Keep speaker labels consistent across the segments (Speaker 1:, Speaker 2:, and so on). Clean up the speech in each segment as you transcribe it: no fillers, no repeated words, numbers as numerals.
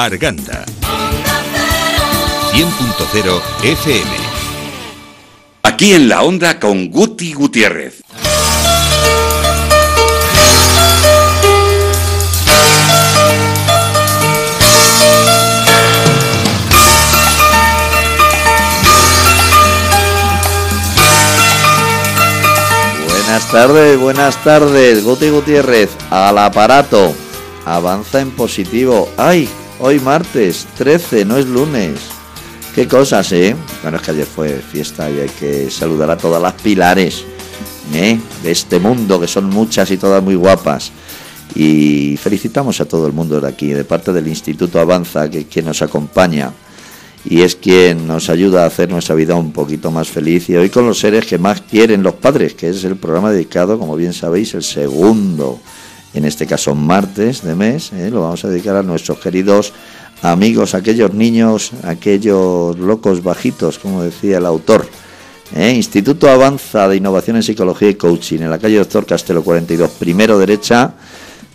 Speaker 1: Arganda 100.0 FM.
Speaker 2: Aquí en la Onda con Guti Gutiérrez.
Speaker 3: Buenas tardes, Guti Gutiérrez, al aparato. Avanza en positivo. ¡Ay! Hoy martes 13, no es lunes. Qué cosas, ¿eh? Bueno, es que ayer fue fiesta y hay que saludar a todas las pilares, de este mundo, que son muchas y todas muy guapas. Y felicitamos a todo el mundo de aquí, de parte del Instituto Avanza, que es quien nos acompaña y es quien nos ayuda a hacer nuestra vida un poquito más feliz. Y hoy con los seres que más quieren los padres, que es el programa dedicado, como bien sabéis, el segundo, en este caso martes de mes, lo vamos a dedicar a nuestros queridos amigos, aquellos niños, aquellos locos bajitos, como decía el autor. Instituto Avanza de Innovación en Psicología y Coaching, en la calle Doctor Castelo 42, primero derecha,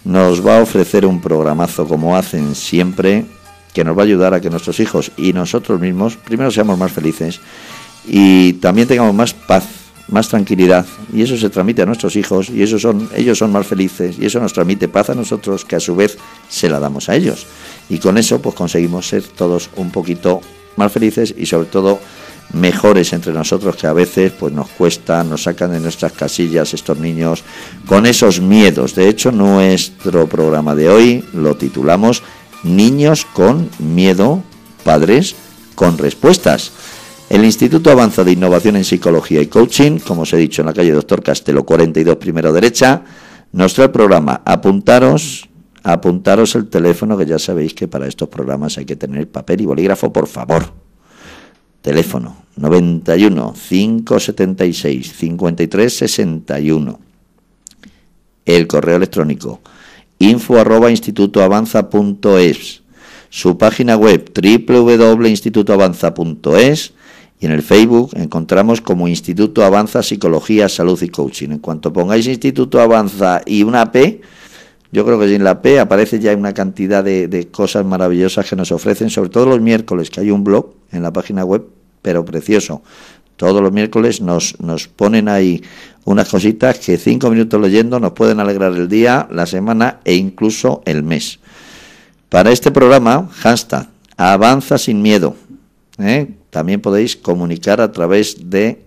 Speaker 3: nos va a ofrecer un programazo, como hacen siempre, que nos va a ayudar a que nuestros hijos y nosotros mismos, primero seamos más felices y también tengamos más paz, más tranquilidad, y eso se transmite a nuestros hijos y ellos son más felices y eso nos transmite paz a nosotros, que a su vez se la damos a ellos, y con eso pues conseguimos ser todos un poquito más felices y sobre todo mejores entre nosotros, que a veces pues nos cuesta, nos sacan de nuestras casillas estos niños con esos miedos. De hecho, nuestro programa de hoy lo titulamos Niños con miedo, padres con respuestas. El Instituto Avanza de Innovación en Psicología y Coaching, como os he dicho, en la calle Doctor Castelo 42, primero derecha, nos trae el programa. Apuntaros el teléfono, que ya sabéis que para estos programas hay que tener papel y bolígrafo, por favor. Teléfono 91 576 53 61. El correo electrónico info@institutoavanza.es. Su página web www.institutoavanza.es. Y en el Facebook encontramos como Instituto Avanza Psicología, Salud y Coaching. En cuanto pongáis Instituto Avanza y una P, yo creo que sin la P aparece ya una cantidad de cosas maravillosas que nos ofrecen, sobre todo los miércoles, que hay un blog en la página web, pero precioso. Todos los miércoles nos ponen ahí unas cositas que 5 minutos leyendo nos pueden alegrar el día, la semana e incluso el mes. Para este programa, hashtag Avanza sin miedo. También podéis comunicar a través de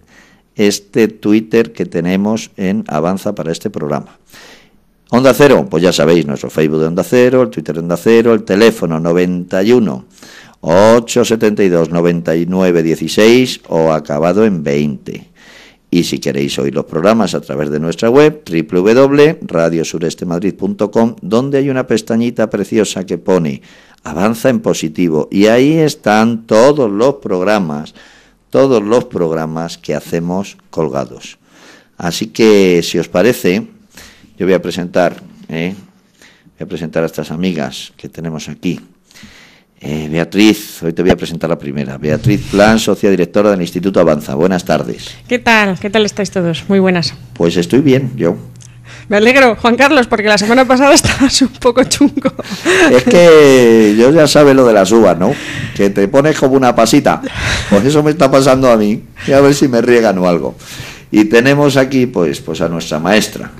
Speaker 3: este Twitter que tenemos en Avanza para este programa. Onda Cero, pues ya sabéis, nuestro Facebook de Onda Cero, el Twitter de Onda Cero, el teléfono 91 872 99 16 o acabado en 20. Y si queréis oír los programas a través de nuestra web www.radiosurestemadrid.com, donde hay una pestañita preciosa que pone Avanza en positivo, y ahí están todos los programas que hacemos colgados. Así que, si os parece, yo voy a presentar a estas amigas que tenemos aquí. Beatriz, hoy te voy a presentar la primera. Beatriz Plan, socia directora del Instituto Avanza. Buenas tardes.
Speaker 4: ¿Qué tal? ¿Qué tal estáis todos? Muy buenas.
Speaker 3: Pues estoy bien, yo.
Speaker 4: Me alegro, Juan Carlos, porque la semana pasada estabas un poco chungo.
Speaker 3: Es que yo ya sabes lo de las uvas, ¿no? Que te pones como una pasita. Pues eso me está pasando a mí. Y a ver si me riegan o algo. Y tenemos aquí pues a nuestra maestra,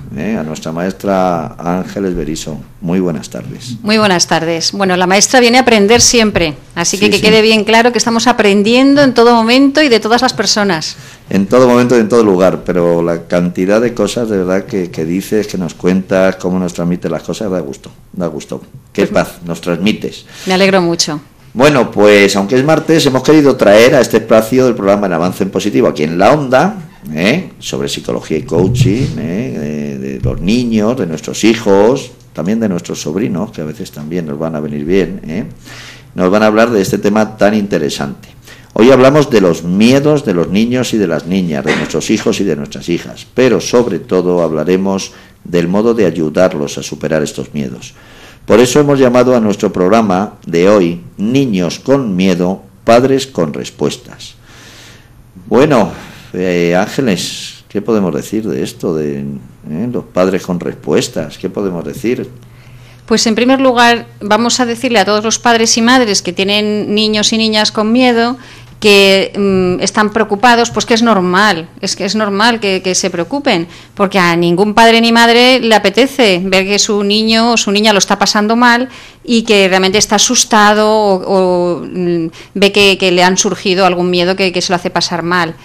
Speaker 3: Ángeles Berisso. Muy buenas tardes.
Speaker 5: Muy buenas tardes. Bueno, la maestra viene a aprender siempre, así que quede bien claro que estamos aprendiendo en todo momento y de todas las personas.
Speaker 3: En todo momento y en todo lugar, pero la cantidad de cosas de verdad que dices, que nos cuentas, cómo nos transmites las cosas, da gusto. Qué paz nos transmites.
Speaker 5: Me alegro mucho.
Speaker 3: Bueno, pues aunque es martes, hemos querido traer a este espacio del programa El Avance en Positivo aquí en la Onda, sobre psicología y coaching, de los niños, de nuestros hijos, también de nuestros sobrinos, que a veces también nos van a venir bien, nos van a hablar de este tema tan interesante. Hoy hablamos de los miedos de los niños y de las niñas, de nuestros hijos y de nuestras hijas, pero sobre todo hablaremos del modo de ayudarlos a superar estos miedos. Por eso hemos llamado a nuestro programa de hoy Niños con miedo, padres con respuestas. Bueno, Ángeles, ¿qué podemos decir de esto, de los padres con respuestas? ¿Qué podemos decir?
Speaker 5: Pues en primer lugar, vamos a decirle a todos los padres y madres que tienen niños y niñas con miedo que están preocupados, pues que es normal, es normal que se preocupen, porque a ningún padre ni madre le apetece ver que su niño o su niña lo está pasando mal y que realmente está asustado o ve que le han surgido algún miedo que se lo hace pasar mal.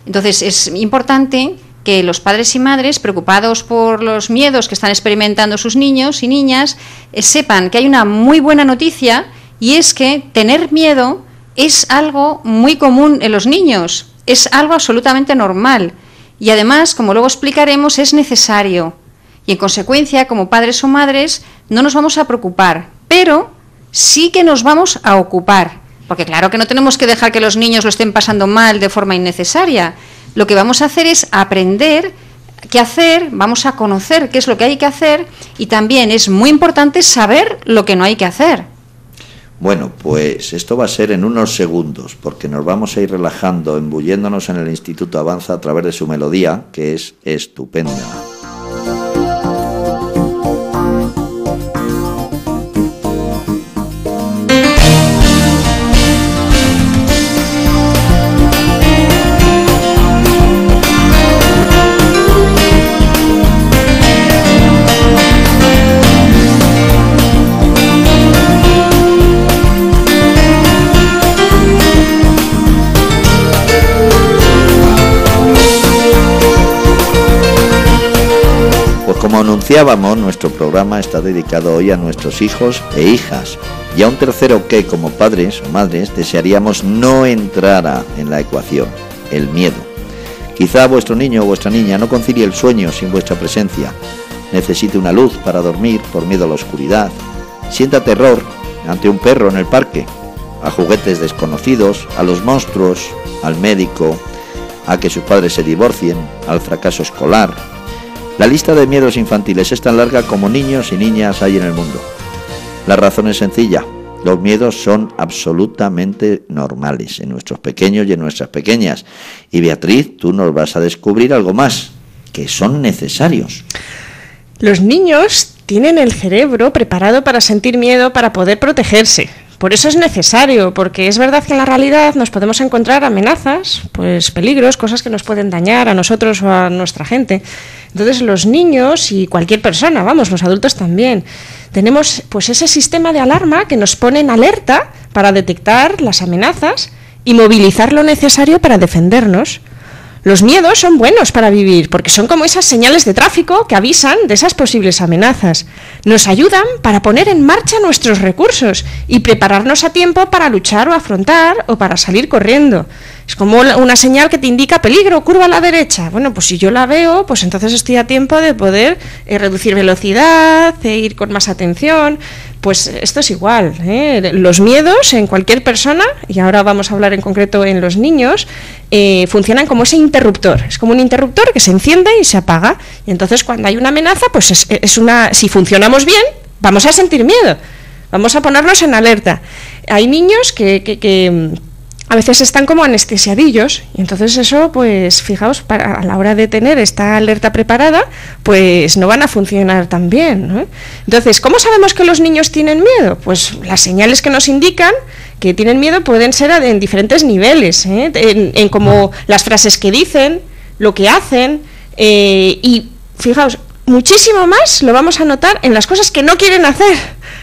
Speaker 5: Entonces es importante que los padres y madres, preocupados por los miedos que están experimentando sus niños y niñas, sepan que hay una muy buena noticia, y es que tener miedo es algo muy común en los niños, es algo absolutamente normal, y además, como luego explicaremos, es necesario. Y en consecuencia, como padres o madres, no nos vamos a preocupar, pero sí que nos vamos a ocupar, porque claro que no tenemos que dejar que los niños lo estén pasando mal de forma innecesaria. Lo que vamos a hacer es aprender qué hacer, vamos a conocer qué es lo que hay que hacer, y también es muy importante saber lo que no hay que hacer.
Speaker 3: Bueno, pues esto va a ser en unos segundos, porque nos vamos a ir relajando, embulléndonos en el Instituto Avanza a través de su melodía, que es estupenda. Como anunciábamos, nuestro programa está dedicado hoy a nuestros hijos e hijas, y a un tercero que, como padres o madres, desearíamos no entrara en la ecuación: el miedo. Quizá vuestro niño o vuestra niña no concilie el sueño sin vuestra presencia, necesite una luz para dormir por miedo a la oscuridad, sienta terror ante un perro en el parque, a juguetes desconocidos, a los monstruos, al médico, a que sus padres se divorcien, al fracaso escolar. La lista de miedos infantiles es tan larga como niños y niñas hay en el mundo. La razón es sencilla: los miedos son absolutamente normales en nuestros pequeños y en nuestras pequeñas. Y Beatriz, tú nos vas a descubrir algo más, que son necesarios.
Speaker 4: Los niños tienen el cerebro preparado para sentir miedo, para poder protegerse. Por eso es necesario, porque es verdad que en la realidad nos podemos encontrar amenazas, pues peligros, cosas que nos pueden dañar a nosotros o a nuestra gente. Entonces los niños y cualquier persona, vamos, los adultos también, tenemos pues ese sistema de alarma que nos pone en alerta para detectar las amenazas y movilizar lo necesario para defendernos. Los miedos son buenos para vivir, porque son como esas señales de tráfico que avisan de esas posibles amenazas. Nos ayudan para poner en marcha nuestros recursos y prepararnos a tiempo para luchar o afrontar o para salir corriendo. Es como una señal que te indica peligro, curva a la derecha. Bueno, pues si yo la veo, pues entonces estoy a tiempo de poder reducir velocidad, ir con más atención. Pues esto es igual, ¿eh? Los miedos en cualquier persona, y ahora vamos a hablar en concreto en los niños, funcionan como ese interruptor. Es como un interruptor que se enciende y se apaga. Y entonces cuando hay una amenaza, pues si funcionamos bien, vamos a sentir miedo. Vamos a ponernos en alerta. Hay niños que a veces están como anestesiadillos, y entonces eso, pues fijaos, a la hora de tener esta alerta preparada, pues no van a funcionar tan bien, ¿no? Entonces, ¿cómo sabemos que los niños tienen miedo? Pues las señales que nos indican que tienen miedo pueden ser en diferentes niveles, ¿eh? En como las frases que dicen, lo que hacen, y fijaos, muchísimo más lo vamos a notar en las cosas que no quieren hacer,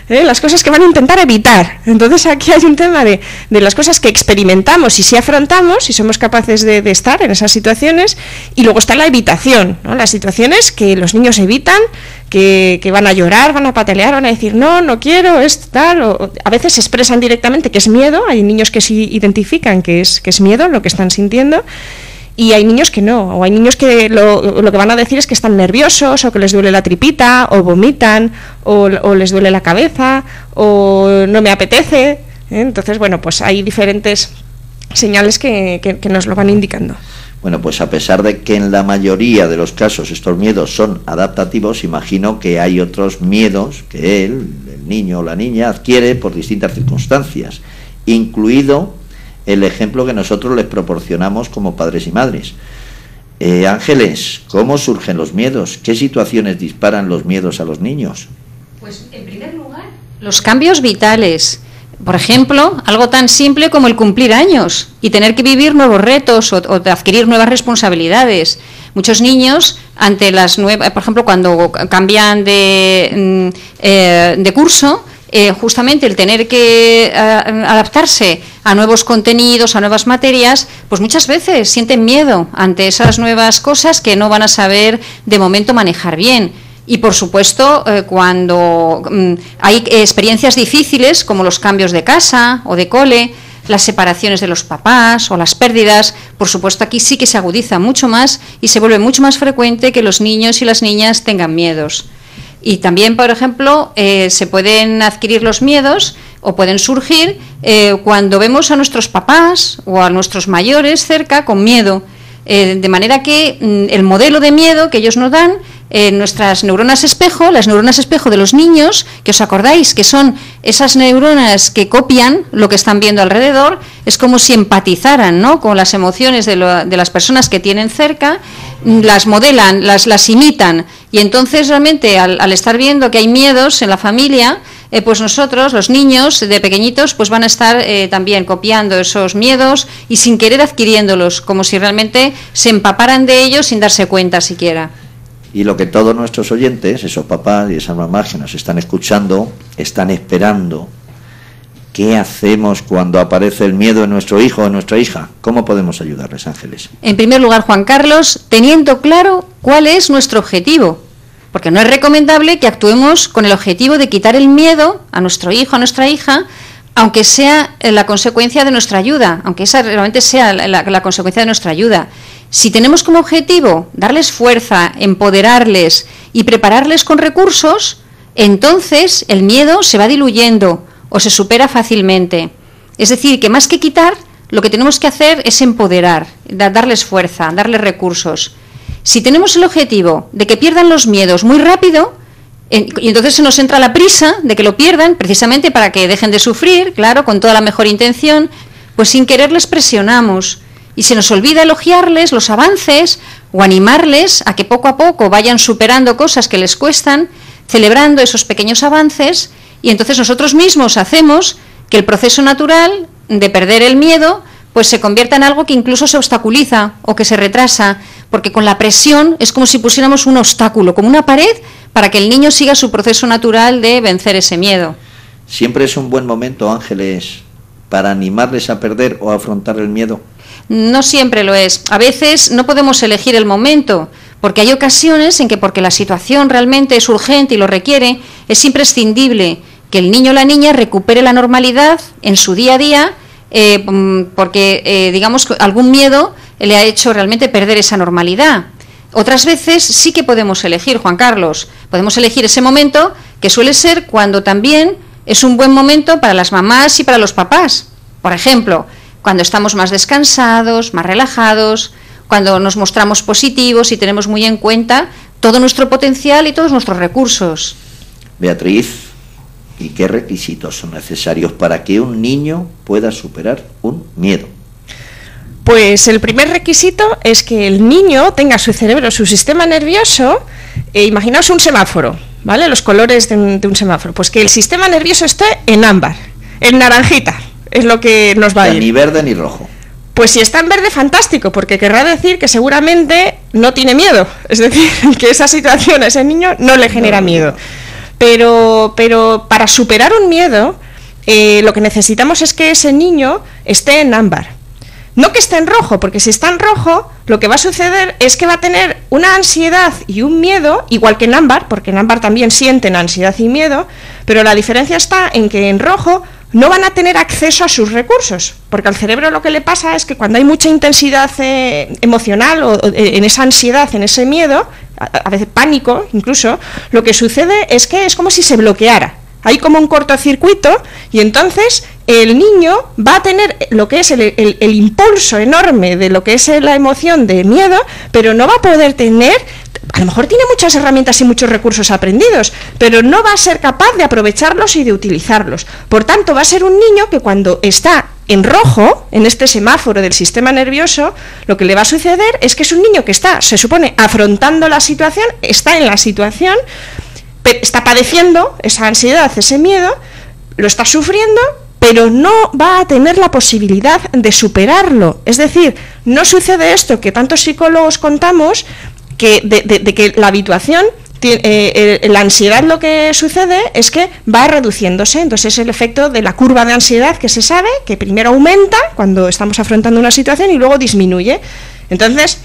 Speaker 4: las cosas que van a intentar evitar. Entonces aquí hay un tema de las cosas que experimentamos y si afrontamos, si somos capaces de estar en esas situaciones, y luego está la evitación, ¿no? Las situaciones que los niños evitan, que van a llorar, van a patalear, van a decir no quiero, es tal, o a veces expresan directamente que es miedo. Hay niños que sí identifican que es miedo lo que están sintiendo, y hay niños que no, o hay niños que lo que van a decir es que están nerviosos, o que les duele la tripita, o vomitan, o les duele la cabeza, o no me apetece, ¿eh? Entonces, bueno, pues hay diferentes señales que nos lo van indicando.
Speaker 3: Bueno, pues a pesar de que en la mayoría de los casos estos miedos son adaptativos, imagino que hay otros miedos que el niño o la niña adquiere por distintas circunstancias, incluido el ejemplo que nosotros les proporcionamos como padres y madres. Ángeles, ¿cómo surgen los miedos? ¿Qué situaciones disparan los miedos a los niños?
Speaker 5: Pues en primer lugar, Los cambios vitales. Por ejemplo, algo tan simple como el cumplir años y tener que vivir nuevos retos o adquirir nuevas responsabilidades. Muchos niños, ante las nuevas, por ejemplo, cuando cambian de curso, justamente el tener que adaptarse a nuevos contenidos, a nuevas materias, pues muchas veces sienten miedo ante esas nuevas cosas que no van a saber de momento manejar bien. Y, por supuesto, cuando hay experiencias difíciles, como los cambios de casa o de cole, las separaciones de los papás o las pérdidas, por supuesto, aquí sí que se agudiza mucho más y se vuelve mucho más frecuente que los niños y las niñas tengan miedos. Y también, por ejemplo, se pueden adquirir los miedos o pueden surgir cuando vemos a nuestros papás o a nuestros mayores cerca con miedo. De manera que el modelo de miedo que ellos nos dan, nuestras neuronas espejo, las neuronas espejo de los niños, que os acordáis que son esas neuronas que copian lo que están viendo alrededor, es como si empatizaran, ¿no?, con las emociones de las personas que tienen cerca, las modelan, las imitan, y entonces realmente al estar viendo que hay miedos en la familia, pues nosotros, los niños de pequeñitos, pues van a estar también copiando esos miedos y sin querer adquiriéndolos, como si realmente se empaparan de ellos sin darse cuenta siquiera.
Speaker 3: Y lo que todos nuestros oyentes, esos papás y esas mamás que nos están escuchando, están esperando, ¿qué hacemos cuando aparece el miedo en nuestro hijo o en nuestra hija? ¿Cómo podemos ayudarles, Ángeles?
Speaker 5: En primer lugar, Juan Carlos, teniendo claro cuál es nuestro objetivo, porque no es recomendable que actuemos con el objetivo de quitar el miedo a nuestro hijo, a nuestra hija, aunque sea la consecuencia de nuestra ayuda, aunque esa realmente sea la consecuencia de nuestra ayuda. Si tenemos como objetivo darles fuerza, empoderarles y prepararles con recursos, entonces el miedo se va diluyendo o se supera fácilmente. Es decir, que más que quitar, lo que tenemos que hacer es empoderar, darles fuerza, darles recursos. Si tenemos el objetivo de que pierdan los miedos muy rápido, y entonces se nos entra la prisa de que lo pierdan, precisamente para que dejen de sufrir, claro, con toda la mejor intención, pues sin querer les presionamos. Y se nos olvida elogiarles los avances o animarles a que poco a poco vayan superando cosas que les cuestan, celebrando esos pequeños avances, y entonces nosotros mismos hacemos que el proceso natural de perder el miedo pues se convierta en algo que incluso se obstaculiza o que se retrasa, porque con la presión es como si pusiéramos un obstáculo, como una pared, para que el niño siga su proceso natural de vencer ese miedo.
Speaker 3: Siempre es un buen momento, Ángeles, para animarles a perder o a afrontar el miedo.
Speaker 5: No siempre lo es. A veces no podemos elegir el momento, porque hay ocasiones en que, porque la situación realmente es urgente y lo requiere, es imprescindible que el niño o la niña recupere la normalidad en su día a día, porque digamos que algún miedo le ha hecho realmente perder esa normalidad. Otras veces sí que podemos elegir, Juan Carlos, podemos elegir ese momento, que suele ser cuando también es un buen momento para las mamás y para los papás. Por ejemplo, cuando estamos más descansados, más relajados, cuando nos mostramos positivos y tenemos muy en cuenta todo nuestro potencial y todos nuestros recursos.
Speaker 3: Beatriz, ¿y qué requisitos son necesarios para que un niño pueda superar un miedo?
Speaker 4: Pues el primer requisito es que el niño tenga su cerebro, su sistema nervioso, imaginaos un semáforo, ¿vale? Los colores de un semáforo, pues que el sistema nervioso esté en ámbar, en naranjita. Es lo que nos va a ir.
Speaker 3: Ni verde ni rojo.
Speaker 4: Pues si está en verde, fantástico, porque querrá decir que seguramente no tiene miedo. Es decir, que esa situación a ese niño no le genera miedo. Pero para superar un miedo, lo que necesitamos es que ese niño esté en ámbar. No que esté en rojo, porque si está en rojo, lo que va a suceder es que va a tener una ansiedad y un miedo, igual que en ámbar, porque en ámbar también sienten ansiedad y miedo, pero la diferencia está en que en rojo no van a tener acceso a sus recursos, porque al cerebro lo que le pasa es que cuando hay mucha intensidad emocional o en esa ansiedad, en ese miedo, a veces pánico incluso, lo que sucede es que es como si se bloqueara. Hay como un cortocircuito y entonces el niño va a tener lo que es el impulso enorme de lo que es la emoción de miedo, pero no va a poder tener, a lo mejor tiene muchas herramientas y muchos recursos aprendidos, pero no va a ser capaz de aprovecharlos y de utilizarlos. Por tanto, va a ser un niño que cuando está en rojo, en este semáforo del sistema nervioso, lo que le va a suceder es que es un niño que está, se supone, afrontando la situación, está en la situación, está padeciendo esa ansiedad, ese miedo, lo está sufriendo, pero no va a tener la posibilidad de superarlo. Es decir, no sucede esto que tantos psicólogos contamos, que de que la habituación, la ansiedad, lo que sucede es que va reduciéndose. Entonces es el efecto de la curva de ansiedad, que se sabe que primero aumenta cuando estamos afrontando una situación y luego disminuye. Entonces,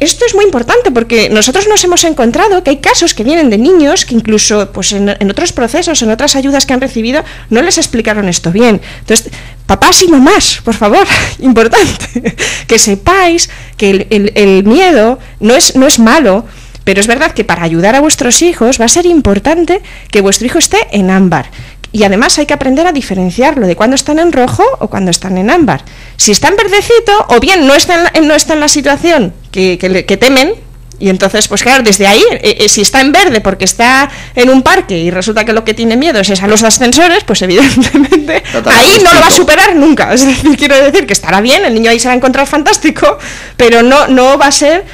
Speaker 4: esto es muy importante, porque nosotros nos hemos encontrado que hay casos que vienen de niños que incluso pues en otros procesos, en otras ayudas que han recibido, no les explicaron esto bien. Entonces, papás y mamás, por favor, importante, que sepáis que el miedo no es malo, pero es verdad que para ayudar a vuestros hijos va a ser importante que vuestro hijo esté en ámbar. Y además hay que aprender a diferenciarlo de cuando están en rojo o cuando están en ámbar. Si está en verdecito, o bien no está en la situación que temen, y entonces, pues claro, desde ahí, si está en verde porque está en un parque y resulta que lo que tiene miedo es a los ascensores, pues evidentemente ahí no lo va a superar nunca. Es decir, quiero decir que estará bien, el niño ahí se va a encontrar fantástico, pero no va a ser,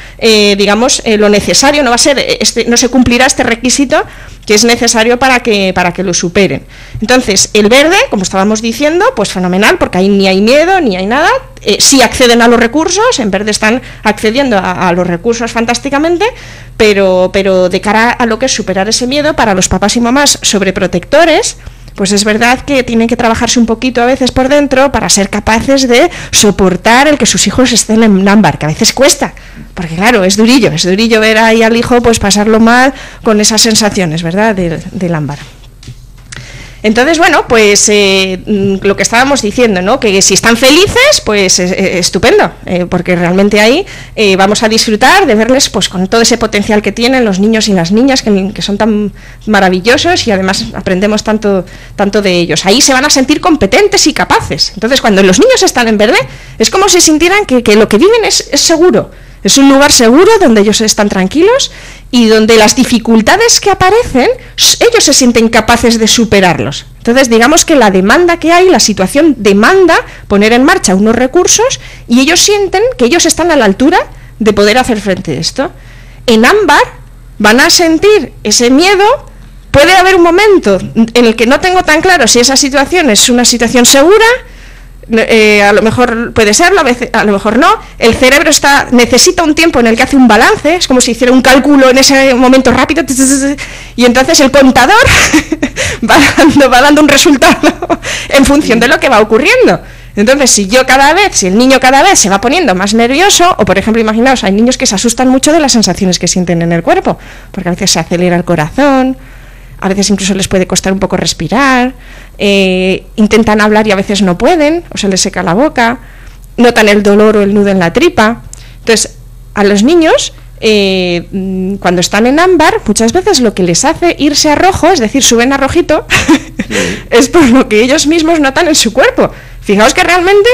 Speaker 4: digamos, lo necesario, no va a ser, no se cumplirá este requisito que es necesario para que lo superen. Entonces, el verde, como estábamos diciendo, pues fenomenal, porque ahí ni hay miedo, ni hay nada, sí acceden a los recursos, en verde están accediendo a los recursos fantásticamente, pero de cara a lo que es superar ese miedo, para los papás y mamás sobreprotectores, pues es verdad que tienen que trabajarse un poquito a veces por dentro para ser capaces de soportar el que sus hijos estén en ámbar, que a veces cuesta, porque claro, es durillo ver ahí al hijo pues pasarlo mal con esas sensaciones, ¿verdad?, del ámbar. Entonces, bueno, pues lo que estábamos diciendo, ¿no?, que si están felices, pues estupendo, porque realmente ahí vamos a disfrutar de verles pues con todo ese potencial que tienen los niños y las niñas, que son tan maravillosos, y además aprendemos tanto de ellos. Ahí se van a sentir competentes y capaces. Entonces, cuando los niños están en verde, es como si sintieran que lo que viven es seguro. Es un lugar seguro donde ellos están tranquilos y donde las dificultades que aparecen, ellos se sienten capaces de superarlos. Entonces, digamos que la demanda que hay, la situación demanda poner en marcha unos recursos y ellos sienten que ellos están a la altura de poder hacer frente a esto. En ámbar van a sentir ese miedo. Puede haber un momento en el que no tengo tan claro si esa situación es una situación segura. A lo mejor puede serlo, a lo mejor no. El cerebro necesita un tiempo en el que hace un balance, es como si hiciera un cálculo en ese momento rápido, y entonces el contador va dando un resultado en función de lo que va ocurriendo. Entonces, si el niño cada vez se va poniendo más nervioso, o por ejemplo, imaginaos, hay niños que se asustan mucho de las sensaciones que sienten en el cuerpo, porque a veces se acelera el corazón, a veces incluso les puede costar un poco respirar, intentan hablar y a veces no pueden, o se les seca la boca, notan el dolor o el nudo en la tripa. Entonces, a los niños, cuando están en ámbar, muchas veces lo que les hace irse a rojo, es decir, suben a rojito, es por lo que ellos mismos notan en su cuerpo. Fijaos que realmente,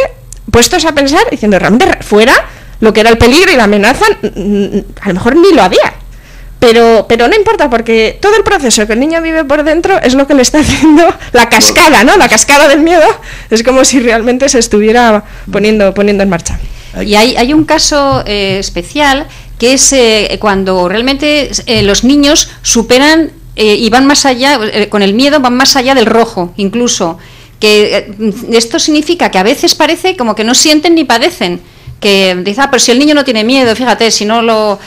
Speaker 4: puestos a pensar, diciendo, realmente fuera, lo que era el peligro y la amenaza, a lo mejor ni lo había. Pero no importa, porque todo el proceso que el niño vive por dentro es lo que le está haciendo la cascada, ¿no? La cascada del miedo es como si realmente se estuviera poniendo en marcha.
Speaker 5: Y hay un caso especial, que es cuando realmente los niños superan y van más allá, con el miedo van más allá del rojo, incluso. Que esto significa que a veces parece como que no sienten ni padecen. Que dice, pero si el niño no tiene miedo, fíjate, si no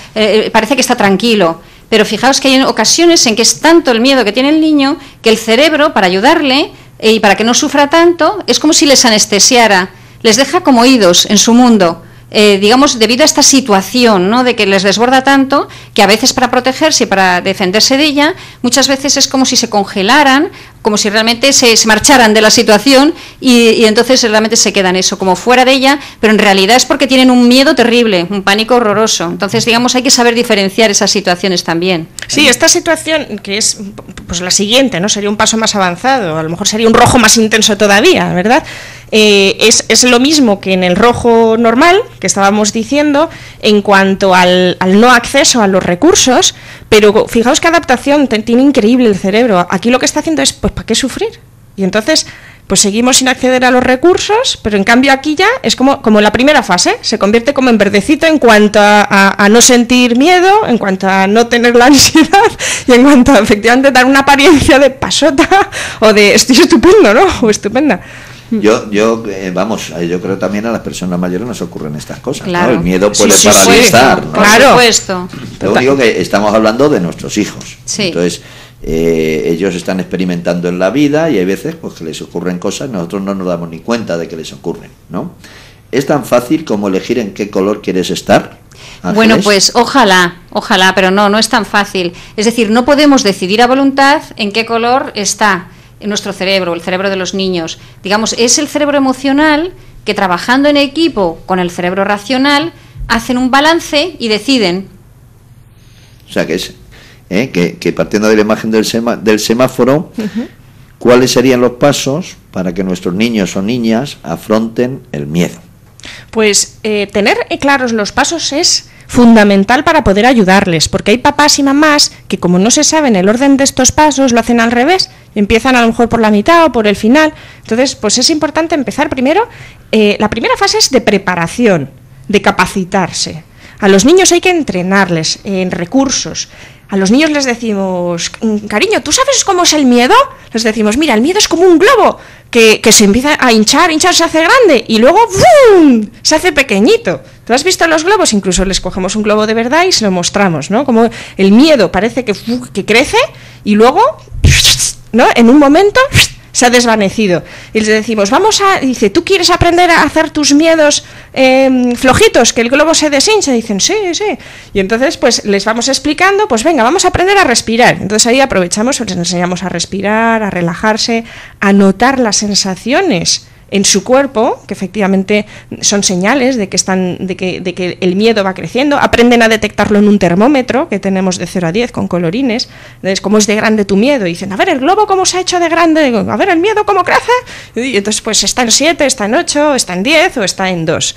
Speaker 5: parece que está tranquilo. Pero fijaos que hay ocasiones en que es tanto el miedo que tiene el niño que el cerebro, para ayudarle y para que no sufra tanto, es como si les anestesiara, les deja como oídos en su mundo. Digamos, debido a esta situación, ¿no?, de que les desborda tanto, que a veces para protegerse y para defenderse de ella, muchas veces es como si se congelaran, como si realmente se marcharan de la situación y entonces realmente se quedan eso, como fuera de ella, pero en realidad es porque tienen un miedo terrible, un pánico horroroso. Entonces, digamos, hay que saber diferenciar esas situaciones también.
Speaker 4: Sí, esta situación, que es pues la siguiente, ¿no?, sería un paso más avanzado, a lo mejor sería un rojo más intenso todavía, ¿verdad? Es lo mismo que en el rojo normal, que estábamos diciendo, en cuanto al no acceso a los recursos, pero fijaos qué adaptación tiene increíble el cerebro. Aquí lo que está haciendo es, pues, ¿para qué sufrir? Y entonces, pues seguimos sin acceder a los recursos, pero en cambio aquí ya es como la primera fase, se convierte como en verdecito en cuanto a no sentir miedo, en cuanto a no tener la ansiedad y en cuanto a efectivamente dar una apariencia de pasota o de estoy estupendo, ¿no? O estupenda.
Speaker 3: Yo creo también a las personas mayores nos ocurren estas cosas,
Speaker 5: claro.
Speaker 3: ¿no? El miedo puede
Speaker 5: sí,
Speaker 3: paralizar,
Speaker 5: sí,
Speaker 3: ¿no?
Speaker 5: Por supuesto.
Speaker 3: Lo único que estamos hablando de nuestros hijos.
Speaker 5: Sí.
Speaker 3: Entonces, ellos están experimentando en la vida y hay veces pues que les ocurren cosas, nosotros no nos damos ni cuenta de que les ocurren, ¿no? ¿Es tan fácil como elegir en qué color quieres estar, Ángeles?
Speaker 5: Bueno, pues ojalá, pero no es tan fácil. Es decir, no podemos decidir a voluntad en qué color está en nuestro cerebro, el cerebro de los niños. Digamos, es el cerebro emocional que, trabajando en equipo con el cerebro racional, hacen un balance y deciden.
Speaker 3: O sea, que partiendo de la imagen del semáforo, ¿cuáles serían los pasos para que nuestros niños o niñas afronten el miedo?
Speaker 4: Pues tener claros los pasos es fundamental para poder ayudarles, porque hay papás y mamás que, como no se saben el orden de estos pasos, lo hacen al revés, empiezan a lo mejor por la mitad o por el final. Entonces, pues es importante empezar primero, la primera fase es de preparación, de capacitarse. A los niños hay que entrenarles en recursos. A los niños les decimos, cariño, ¿tú sabes cómo es el miedo? Les decimos, mira, el miedo es como un globo que se empieza a hinchar, se hace grande y luego ¡bum!, se hace pequeñito. ¿Tú has visto los globos? Incluso les cogemos un globo de verdad y se lo mostramos, ¿no? Como el miedo parece que crece y luego, ¿no?, en un momento se ha desvanecido. Y les decimos, dice, ¿tú quieres aprender a hacer tus miedos flojitos, que el globo se deshincha? Dicen, sí. Y entonces, pues les vamos explicando, pues venga, vamos a aprender a respirar. Entonces ahí aprovechamos, les enseñamos a respirar, a relajarse, a notar las sensaciones en su cuerpo, que efectivamente son señales de que el miedo va creciendo. Aprenden a detectarlo en un termómetro que tenemos de 0 a 10 con colorines. Entonces, ¿cómo es de grande tu miedo? Y dicen, a ver, el globo cómo se ha hecho de grande, a ver, el miedo cómo crece. Y entonces, pues está en 7, está en 8, está en 10 o está en 2.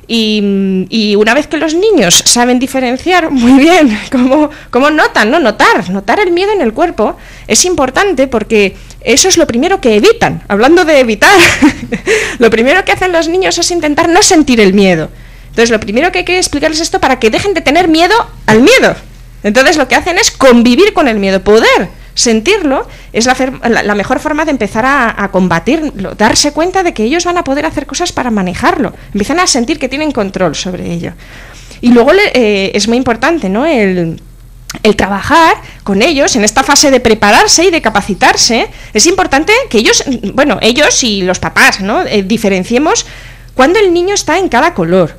Speaker 4: Y una vez que los niños saben diferenciar muy bien cómo notan, ¿no? Notar el miedo en el cuerpo es importante, porque eso es lo primero que evitan. Hablando de evitar, lo primero que hacen los niños es intentar no sentir el miedo. Entonces, lo primero que hay que explicarles esto para que dejen de tener miedo al miedo. Entonces, lo que hacen es convivir con el miedo, poder sentirlo. Es la mejor forma de empezar a combatirlo, darse cuenta de que ellos van a poder hacer cosas para manejarlo, empiezan a sentir que tienen control sobre ello. Y luego es muy importante, ¿no?, el trabajar con ellos en esta fase de prepararse y de capacitarse. Es importante que ellos y los papás, ¿no?, diferenciemos cuando el niño está en cada color.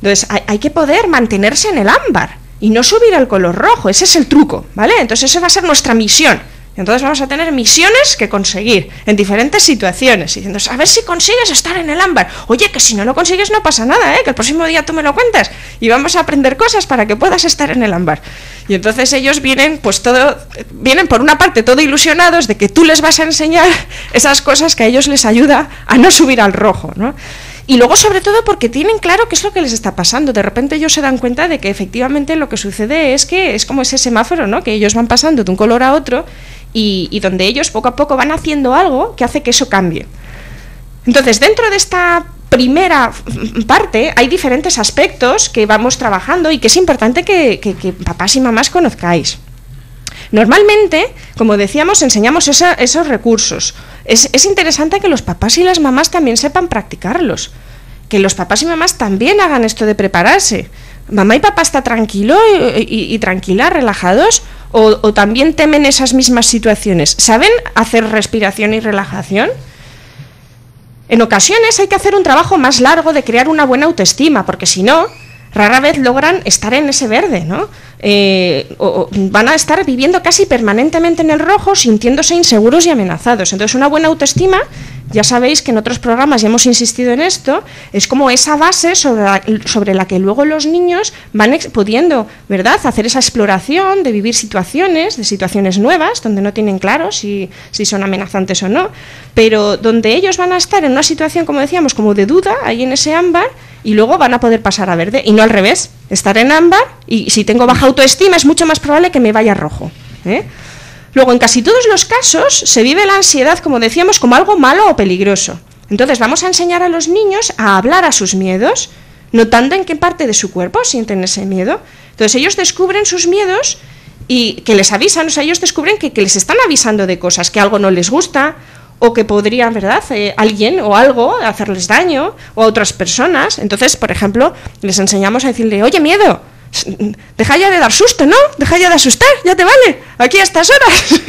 Speaker 4: Entonces hay que poder mantenerse en el ámbar y no subir al color rojo. Ese es el truco, ¿vale? Entonces esa va a ser nuestra misión. Entonces vamos a tener misiones que conseguir en diferentes situaciones, diciendo, a ver si consigues estar en el ámbar. Oye, que si no lo consigues no pasa nada, que el próximo día tú me lo cuentas y vamos a aprender cosas para que puedas estar en el ámbar. Y entonces ellos vienen por una parte todo ilusionados de que tú les vas a enseñar esas cosas que a ellos les ayuda a no subir al rojo, ¿no? Y luego, sobre todo, porque tienen claro qué es lo que les está pasando. De repente ellos se dan cuenta de que efectivamente lo que sucede es que es como ese semáforo, ¿no?, que ellos van pasando de un color a otro y donde ellos poco a poco van haciendo algo que hace que eso cambie. Entonces, dentro de esta primera parte hay diferentes aspectos que vamos trabajando y que es importante que papás y mamás conozcáis. Normalmente, como decíamos, enseñamos esos recursos. Es interesante que los papás y las mamás también sepan practicarlos, que los papás y mamás también hagan esto de prepararse. ¿Mamá y papá está tranquilo y tranquila, relajados? ¿O también temen esas mismas situaciones? ¿Saben hacer respiración y relajación? En ocasiones hay que hacer un trabajo más largo de crear una buena autoestima, porque si no, rara vez logran estar en ese verde, ¿no? O van a estar viviendo casi permanentemente en el rojo, sintiéndose inseguros y amenazados. Entonces, una buena autoestima, ya sabéis que en otros programas ya hemos insistido en esto, es como esa base sobre la que luego los niños van pudiendo, ¿verdad?, hacer esa exploración de vivir situaciones nuevas, donde no tienen claro si son amenazantes o no, pero donde ellos van a estar en una situación, como decíamos, como de duda, ahí en ese ámbar, y luego van a poder pasar a verde, y no al revés, estar en ámbar, y si tengo baja autoestima es mucho más probable que me vaya a rojo, ¿eh? Luego, en casi todos los casos, se vive la ansiedad, como decíamos, como algo malo o peligroso. Entonces, vamos a enseñar a los niños a hablar a sus miedos, notando en qué parte de su cuerpo sienten ese miedo. Entonces, ellos descubren sus miedos y que les avisan, o sea, ellos descubren que les están avisando de cosas, que algo no les gusta, o que podría, ¿verdad?, alguien o algo hacerles daño, o a otras personas. Entonces, por ejemplo, les enseñamos a decirle, oye, miedo, deja ya de dar susto, ¿no? Deja ya de asustar, ya te vale, aquí a estas horas.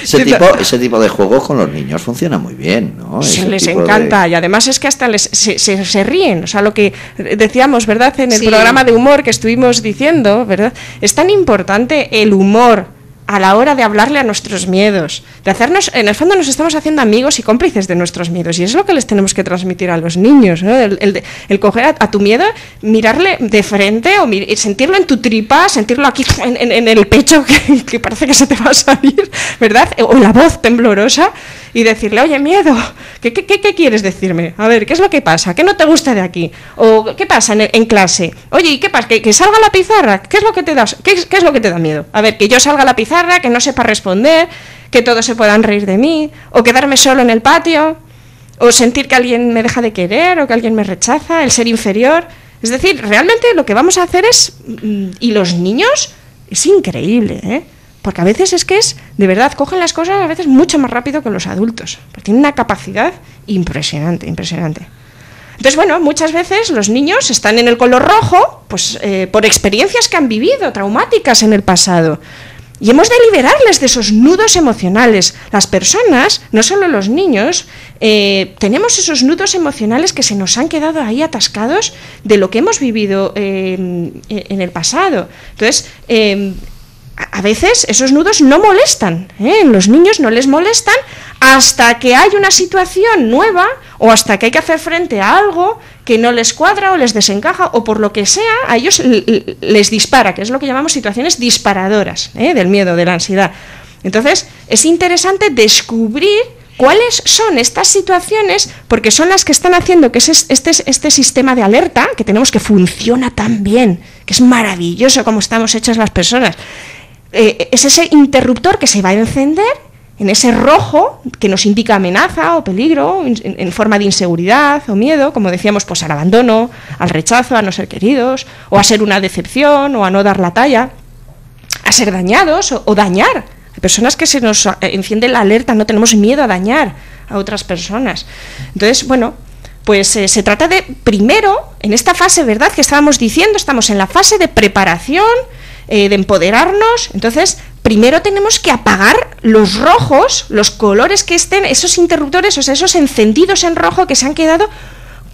Speaker 3: Ese tipo de juegos con los niños funciona muy bien, ¿no?
Speaker 4: Les encanta, y además es que hasta se ríen, o sea, lo que decíamos, ¿verdad?, en el programa de humor que estuvimos diciendo, ¿verdad?, es tan importante el humor a la hora de hablarle a nuestros miedos, de hacernos, en el fondo nos estamos haciendo amigos y cómplices de nuestros miedos, y es lo que les tenemos que transmitir a los niños, ¿no? El coger a tu miedo, mirarle de frente, o sentirlo en tu tripa, sentirlo aquí en el pecho, que parece que se te va a salir, ¿verdad?, o la voz temblorosa, y decirle, oye, miedo, ¿qué quieres decirme? A ver, ¿qué es lo que pasa? ¿Qué no te gusta de aquí? ¿O qué pasa en clase? Oye, ¿y qué pasa? ¿Que salga la pizarra? ¿Qué es lo que te da? ¿Qué es lo que te da miedo? A ver, que yo salga a la pizarra, que no sepa responder, que todos se puedan reír de mí, o quedarme solo en el patio, o sentir que alguien me deja de querer, o que alguien me rechaza, el ser inferior. Es decir, realmente lo que vamos a hacer es, y los niños, es increíble, ¿eh? Porque a veces de verdad, cogen las cosas a veces mucho más rápido que los adultos, porque tienen una capacidad impresionante. Entonces, bueno, muchas veces los niños están en el color rojo, pues por experiencias que han vivido, traumáticas en el pasado. Y hemos de liberarles de esos nudos emocionales. Las personas, no solo los niños, tenemos esos nudos emocionales que se nos han quedado ahí atascados de lo que hemos vivido en el pasado. Entonces, a veces esos nudos no molestan, los niños no les molestan hasta que hay una situación nueva o hasta que hay que hacer frente a algo que no les cuadra o les desencaja o por lo que sea, a ellos les dispara, que es lo que llamamos situaciones disparadoras del miedo, de la ansiedad. Entonces, es interesante descubrir cuáles son estas situaciones, porque son las que están haciendo que este sistema de alerta que tenemos, que funciona tan bien, que es maravilloso como estamos hechas las personas, es ese interruptor que se va a encender en ese rojo que nos indica amenaza o peligro en forma de inseguridad o miedo, como decíamos, pues al abandono, al rechazo, a no ser queridos, o a ser una decepción, o a no dar la talla, a ser dañados o dañar. Hay personas que se nos enciende la alerta, no tenemos miedo a dañar a otras personas. Entonces, bueno, pues se trata de, primero, en esta fase, ¿verdad?, que estábamos diciendo, estamos en la fase de preparación, de empoderarnos. Entonces, primero tenemos que apagar los rojos, los colores que estén, esos interruptores, o sea, esos encendidos en rojo que se han quedado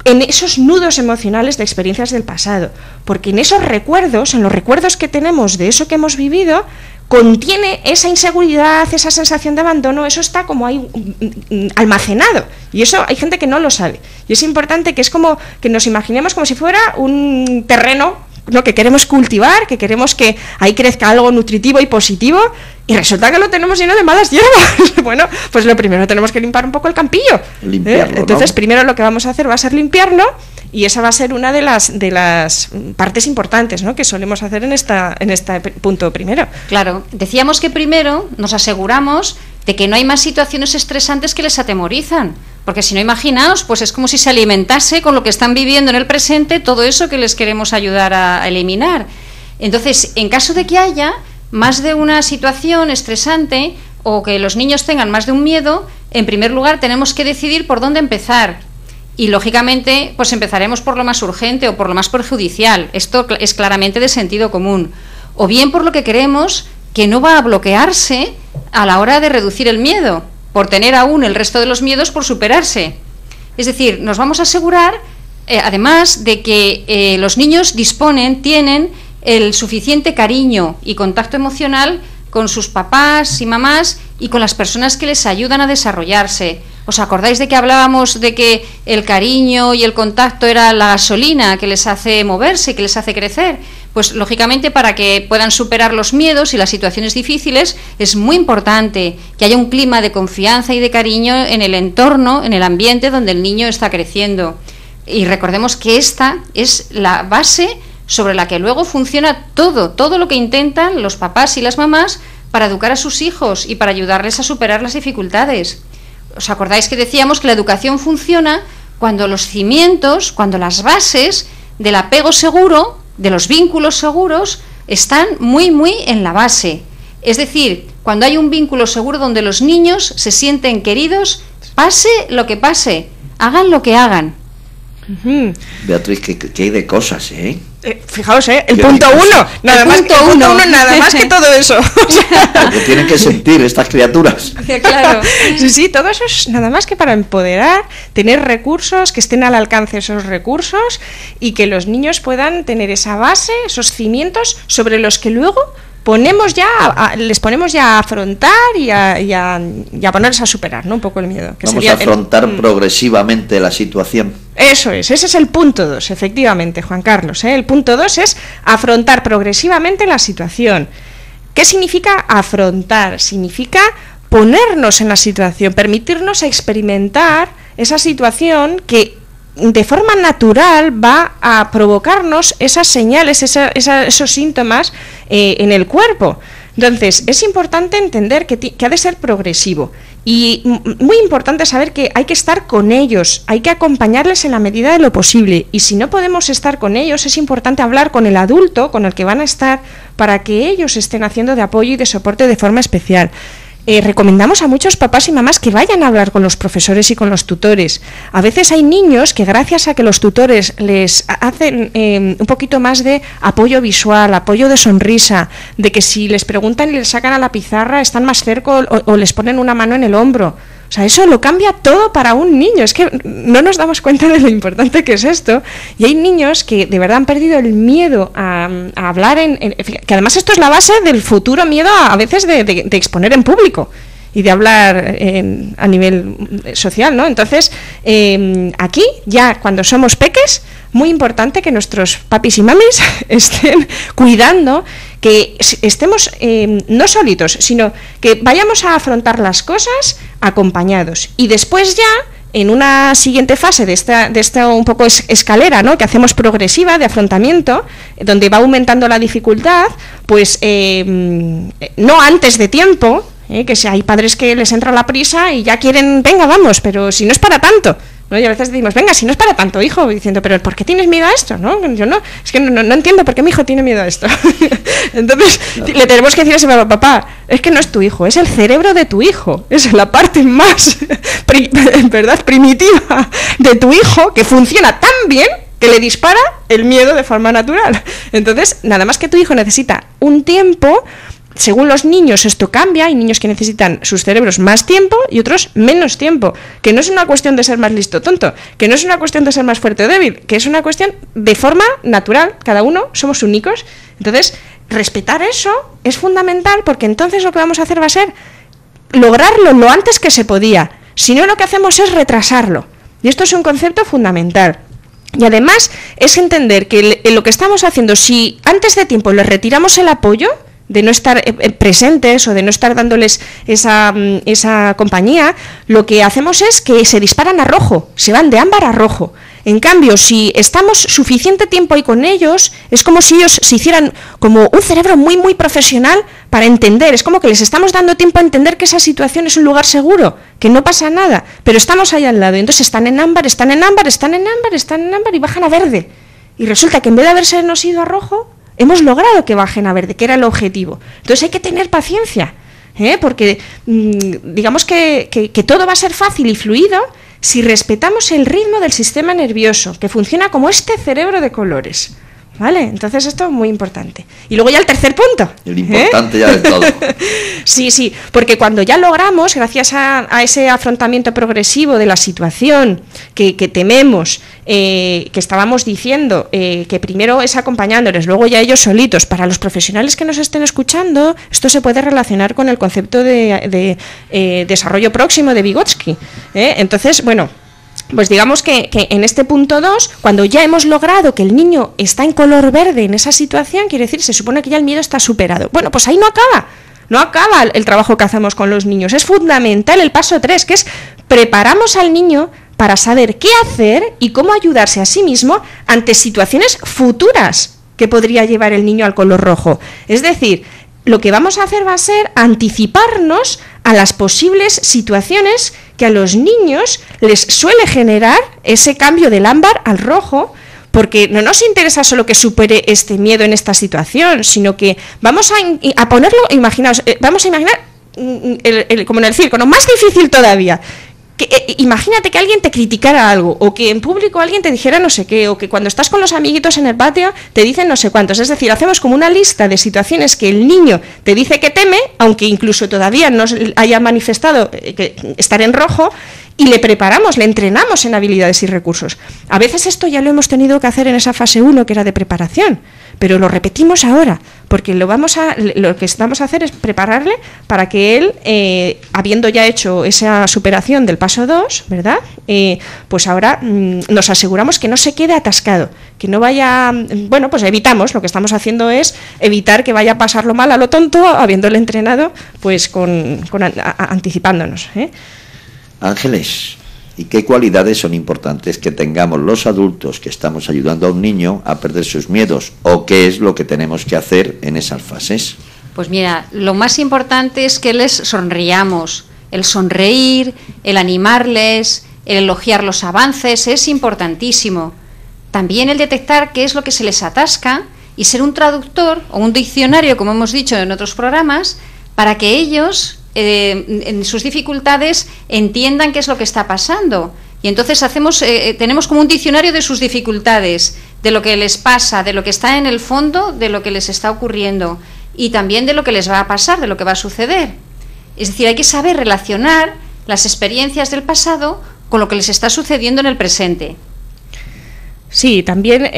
Speaker 4: en esos nudos emocionales de experiencias del pasado, porque en esos recuerdos, en los recuerdos que tenemos de eso que hemos vivido, contiene esa inseguridad, esa sensación de abandono, eso está como ahí almacenado, y eso hay gente que no lo sabe, y es importante que es como que nos imaginemos como si fuera un terreno, ¿no?, que queremos cultivar, que queremos que ahí crezca algo nutritivo y positivo, y resulta que lo tenemos lleno de malas hierbas. Bueno, pues lo primero tenemos que limpiar un poco el campillo. Limpiarlo, entonces, ¿no? Primero lo que vamos a hacer va a ser limpiarlo, y esa va a ser una de las partes importantes, ¿no?, que solemos hacer en este punto primero. Claro,
Speaker 5: decíamos que primero nos aseguramos de que no hay más situaciones estresantes que les atemorizan. Porque si no, imaginaos, pues es como si se alimentase con lo que están viviendo en el presente todo eso que les queremos ayudar a eliminar. Entonces, en caso de que haya más de una situación estresante o que los niños tengan más de un miedo, en primer lugar tenemos que decidir por dónde empezar. Y lógicamente, pues empezaremos por lo más urgente o por lo más perjudicial. Esto es claramente de sentido común. O bien por lo que queremos que no va a bloquearse a la hora de reducir el miedo, por tener aún el resto de los miedos por superarse. Es decir, nos vamos a asegurar, además, de que los niños tienen el suficiente cariño y contacto emocional con sus papás y mamás y con las personas que les ayudan a desarrollarse. ¿Os acordáis de que hablábamos de que el cariño y el contacto era la gasolina que les hace moverse, que les hace crecer? Pues lógicamente, para que puedan superar los miedos y las situaciones difíciles, es muy importante que haya un clima de confianza y de cariño en el entorno, en el ambiente donde el niño está creciendo. Y recordemos que esta es la base sobre la que luego funciona todo lo que intentan los papás y las mamás para educar a sus hijos y para ayudarles a superar las dificultades. ¿Os acordáis que decíamos que la educación funciona cuando los cimientos, cuando las bases del apego seguro, de los vínculos seguros, están muy, muy en la base? Es decir, cuando hay un vínculo seguro donde los niños se sienten queridos, pase lo que pase, hagan lo que hagan.
Speaker 3: Beatriz, que hay de cosas, ¿eh?
Speaker 4: Fijaos, el punto uno, nada más que todo eso.
Speaker 3: Lo que tienen que sentir estas criaturas.
Speaker 5: Claro.
Speaker 4: Sí, todo eso es nada más que para empoderar, tener recursos, que estén al alcance esos recursos y que los niños puedan tener esa base, esos cimientos sobre los que luego les ponemos ya a afrontar y a ponerles a superar, ¿no? Un poco el miedo. Que
Speaker 3: Vamos a afrontar progresivamente la situación.
Speaker 4: Eso es, ese es el punto 2, efectivamente, Juan Carlos. El punto 2 es afrontar progresivamente la situación. ¿Qué significa afrontar? Significa ponernos en la situación, permitirnos experimentar esa situación que de forma natural va a provocarnos esas señales, esos síntomas en el cuerpo. Entonces, es importante entender que ha de ser progresivo y muy importante saber que hay que estar con ellos, hay que acompañarles en la medida de lo posible, y si no podemos estar con ellos, es importante hablar con el adulto con el que van a estar para que ellos estén haciendo de apoyo y de soporte de forma especial. Recomendamos a muchos papás y mamás que vayan a hablar con los profesores y con los tutores. A veces hay niños que gracias a que los tutores les hacen un poquito más de apoyo visual, apoyo de sonrisa, de que si les preguntan y les sacan a la pizarra están más cerca o les ponen una mano en el hombro. O sea, eso lo cambia todo para un niño. Es que no nos damos cuenta de lo importante que es esto. Y hay niños que de verdad han perdido el miedo a hablar que además esto es la base del futuro miedo a veces de exponer en público y de hablar a nivel social, ¿no? Entonces, aquí, ya cuando somos peques, muy importante que nuestros papis y mamis estén cuidando que estemos no solitos, sino que vayamos a afrontar las cosas acompañados. Y después ya, en una siguiente fase de esta un poco escalera, ¿no?, que hacemos progresiva de afrontamiento, donde va aumentando la dificultad, pues no antes de tiempo, que si hay padres que les entra la prisa y ya quieren, venga, vamos, pero si no es para tanto, ¿no? Y a veces decimos, venga, si no es para tanto, hijo, diciendo, pero ¿por qué tienes miedo a esto? ¿No? Yo no, es que no entiendo por qué mi hijo tiene miedo a esto. Entonces, le tenemos que decir a ese papá, es que no es tu hijo, es el cerebro de tu hijo, es la parte más, primitiva de tu hijo, que funciona tan bien que le dispara el miedo de forma natural. Entonces, nada más que tu hijo necesita un tiempo. Según los niños esto cambia, hay niños que necesitan sus cerebros más tiempo y otros menos tiempo, que no es una cuestión de ser más listo o tonto, que no es una cuestión de ser más fuerte o débil, que es una cuestión de forma natural, cada uno somos únicos. Entonces, respetar eso es fundamental, porque entonces lo que vamos a hacer va a ser lograrlo lo antes que se podía, si no lo que hacemos es retrasarlo, y esto es un concepto fundamental. Y además es entender que lo que estamos haciendo, si antes de tiempo les retiramos el apoyo, de no estar presentes o de no estar dándoles esa compañía, lo que hacemos es que se disparan a rojo, se van de ámbar a rojo. En cambio, si estamos suficiente tiempo ahí con ellos, es como si ellos se hicieran como un cerebro muy, muy profesional para entender. Es como que les estamos dando tiempo a entender que esa situación es un lugar seguro, que no pasa nada, pero estamos ahí al lado. Entonces están en ámbar, están en ámbar, están en ámbar, están en ámbar y bajan a verde. Y resulta que en vez de haberse ido a rojo, hemos logrado que bajen a verde, que era el objetivo. Entonces hay que tener paciencia, porque digamos que todo va a ser fácil y fluido si respetamos el ritmo del sistema nervioso, que funciona como este cerebro de colores. ¿Vale? Entonces esto es muy importante. Y luego ya el tercer punto.
Speaker 3: El importante ya de todo.
Speaker 4: Sí, porque cuando ya logramos, gracias a ese afrontamiento progresivo de la situación que tememos, que estábamos diciendo, que primero es acompañándoles, luego ya ellos solitos. Para los profesionales que nos estén escuchando, esto se puede relacionar con el concepto de desarrollo próximo de Vygotsky. Entonces, bueno, pues digamos que en este punto 2, cuando ya hemos logrado que el niño está en color verde en esa situación, quiere decir, se supone que ya el miedo está superado. Bueno, pues ahí no acaba el trabajo que hacemos con los niños. Es fundamental el paso 3, que es preparamos al niño para saber qué hacer y cómo ayudarse a sí mismo ante situaciones futuras que podría llevar el niño al color rojo. Es decir, lo que vamos a hacer va a ser anticiparnos a las posibles situaciones que a los niños les suele generar ese cambio del ámbar al rojo, porque no nos interesa solo que supere este miedo en esta situación, sino que vamos a ponerlo, imaginaos, vamos a imaginar como en el circo, ¿no? Más difícil todavía. Imagínate que alguien te criticara algo, o que en público alguien te dijera no sé qué, o que cuando estás con los amiguitos en el patio te dicen no sé cuántos. Es decir, hacemos como una lista de situaciones que el niño te dice que teme, aunque incluso todavía no haya manifestado que estar en rojo, y le preparamos, le entrenamos en habilidades y recursos. A veces esto ya lo hemos tenido que hacer en esa fase 1 que era de preparación, pero lo repetimos ahora, porque lo que vamos a hacer es prepararle para que él, habiendo ya hecho esa superación del paso 2, ¿verdad? Pues ahora nos aseguramos que no se quede atascado, que no vaya, bueno, pues evitamos, lo que estamos haciendo es evitar que vaya a pasarlo mal a lo tonto, habiéndole entrenado, pues anticipándonos, ¿eh?
Speaker 3: Ángeles, ¿y qué cualidades son importantes que tengamos los adultos que estamos ayudando a un niño a perder sus miedos? ¿O qué es lo que tenemos que hacer en esas fases?
Speaker 5: Pues mira, lo más importante es que les sonriamos. El sonreír, el animarles, el elogiar los avances es importantísimo. También el detectar qué es lo que se les atasca y ser un traductor o un diccionario, como hemos dicho en otros programas, para que ellos en sus dificultades entiendan qué es lo que está pasando. Y entonces tenemos como un diccionario de sus dificultades, de lo que les pasa, de lo que está en el fondo, de lo que les está ocurriendo y también de lo que les va a pasar, de lo que va a suceder. Es decir, hay que saber relacionar las experiencias del pasado con lo que les está sucediendo en el presente.
Speaker 4: Sí, también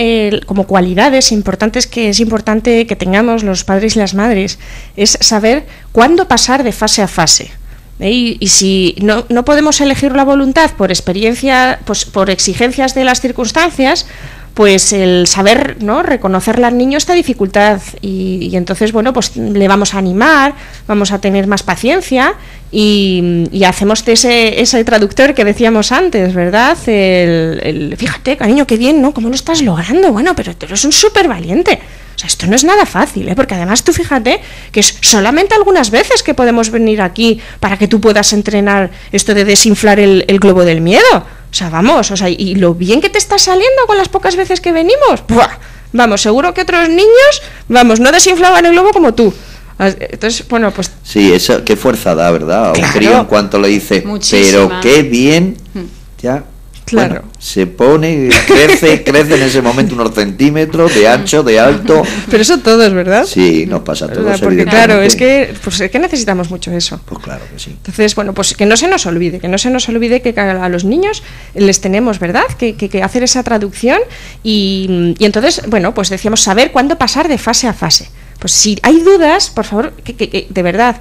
Speaker 4: como cualidades importantes que es importante que tengamos los padres y las madres es saber cuándo pasar de fase a fase. Y si no podemos elegir la voluntad por experiencia, pues por exigencias de las circunstancias, pues el saber, ¿no?, reconocerle al niño esta dificultad y entonces, bueno, pues le vamos a animar, vamos a tener más paciencia y hacemos de ese traductor que decíamos antes, ¿verdad? Fíjate, cariño, qué bien, ¿no? ¿Cómo lo estás logrando? Bueno, pero tú eres un súper valiente. O sea, esto no es nada fácil, ¿eh? Porque además tú fíjate que es solamente algunas veces que podemos venir aquí para que tú puedas entrenar esto de desinflar el globo del miedo. O sea, vamos, y lo bien que te está saliendo con las pocas veces que venimos. ¡Buah! Vamos, seguro que otros niños, vamos, no desinflaban el globo como tú. Entonces, bueno, pues...
Speaker 3: Sí, eso, qué fuerza da, ¿verdad? A un crío en cuanto le dice,
Speaker 5: muchísima.
Speaker 3: pero qué bien, ya...
Speaker 4: Claro.
Speaker 3: Bueno, se pone, crece en ese momento unos centímetros de ancho, de alto.
Speaker 4: Pero eso todo es verdad.
Speaker 3: Sí, nos pasa a todos.
Speaker 4: Porque claro, es que necesitamos mucho eso.
Speaker 3: Pues claro que sí.
Speaker 4: Entonces, bueno, pues que no se nos olvide que a los niños les tenemos, ¿verdad?, que hacer esa traducción y entonces, bueno, pues decíamos saber cuándo pasar de fase a fase. Pues si hay dudas, por favor, que de verdad...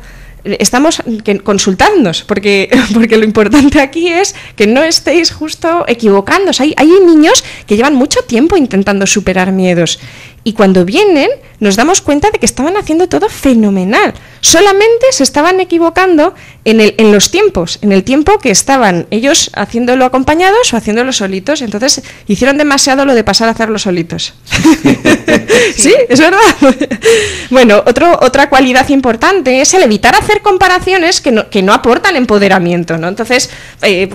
Speaker 4: consultadnos, porque lo importante aquí es que no estéis justo equivocándose. Hay niños que llevan mucho tiempo intentando superar miedos y cuando vienen nos damos cuenta de que estaban haciendo todo fenomenal. Solamente se estaban equivocando en los tiempos, en el tiempo que estaban ellos haciéndolo acompañados o haciéndolo solitos. Entonces hicieron demasiado lo de pasar a hacerlo solitos. Sí, es verdad. Bueno, otra cualidad importante es el evitar hacer comparaciones que no aportan empoderamiento, ¿no? Entonces,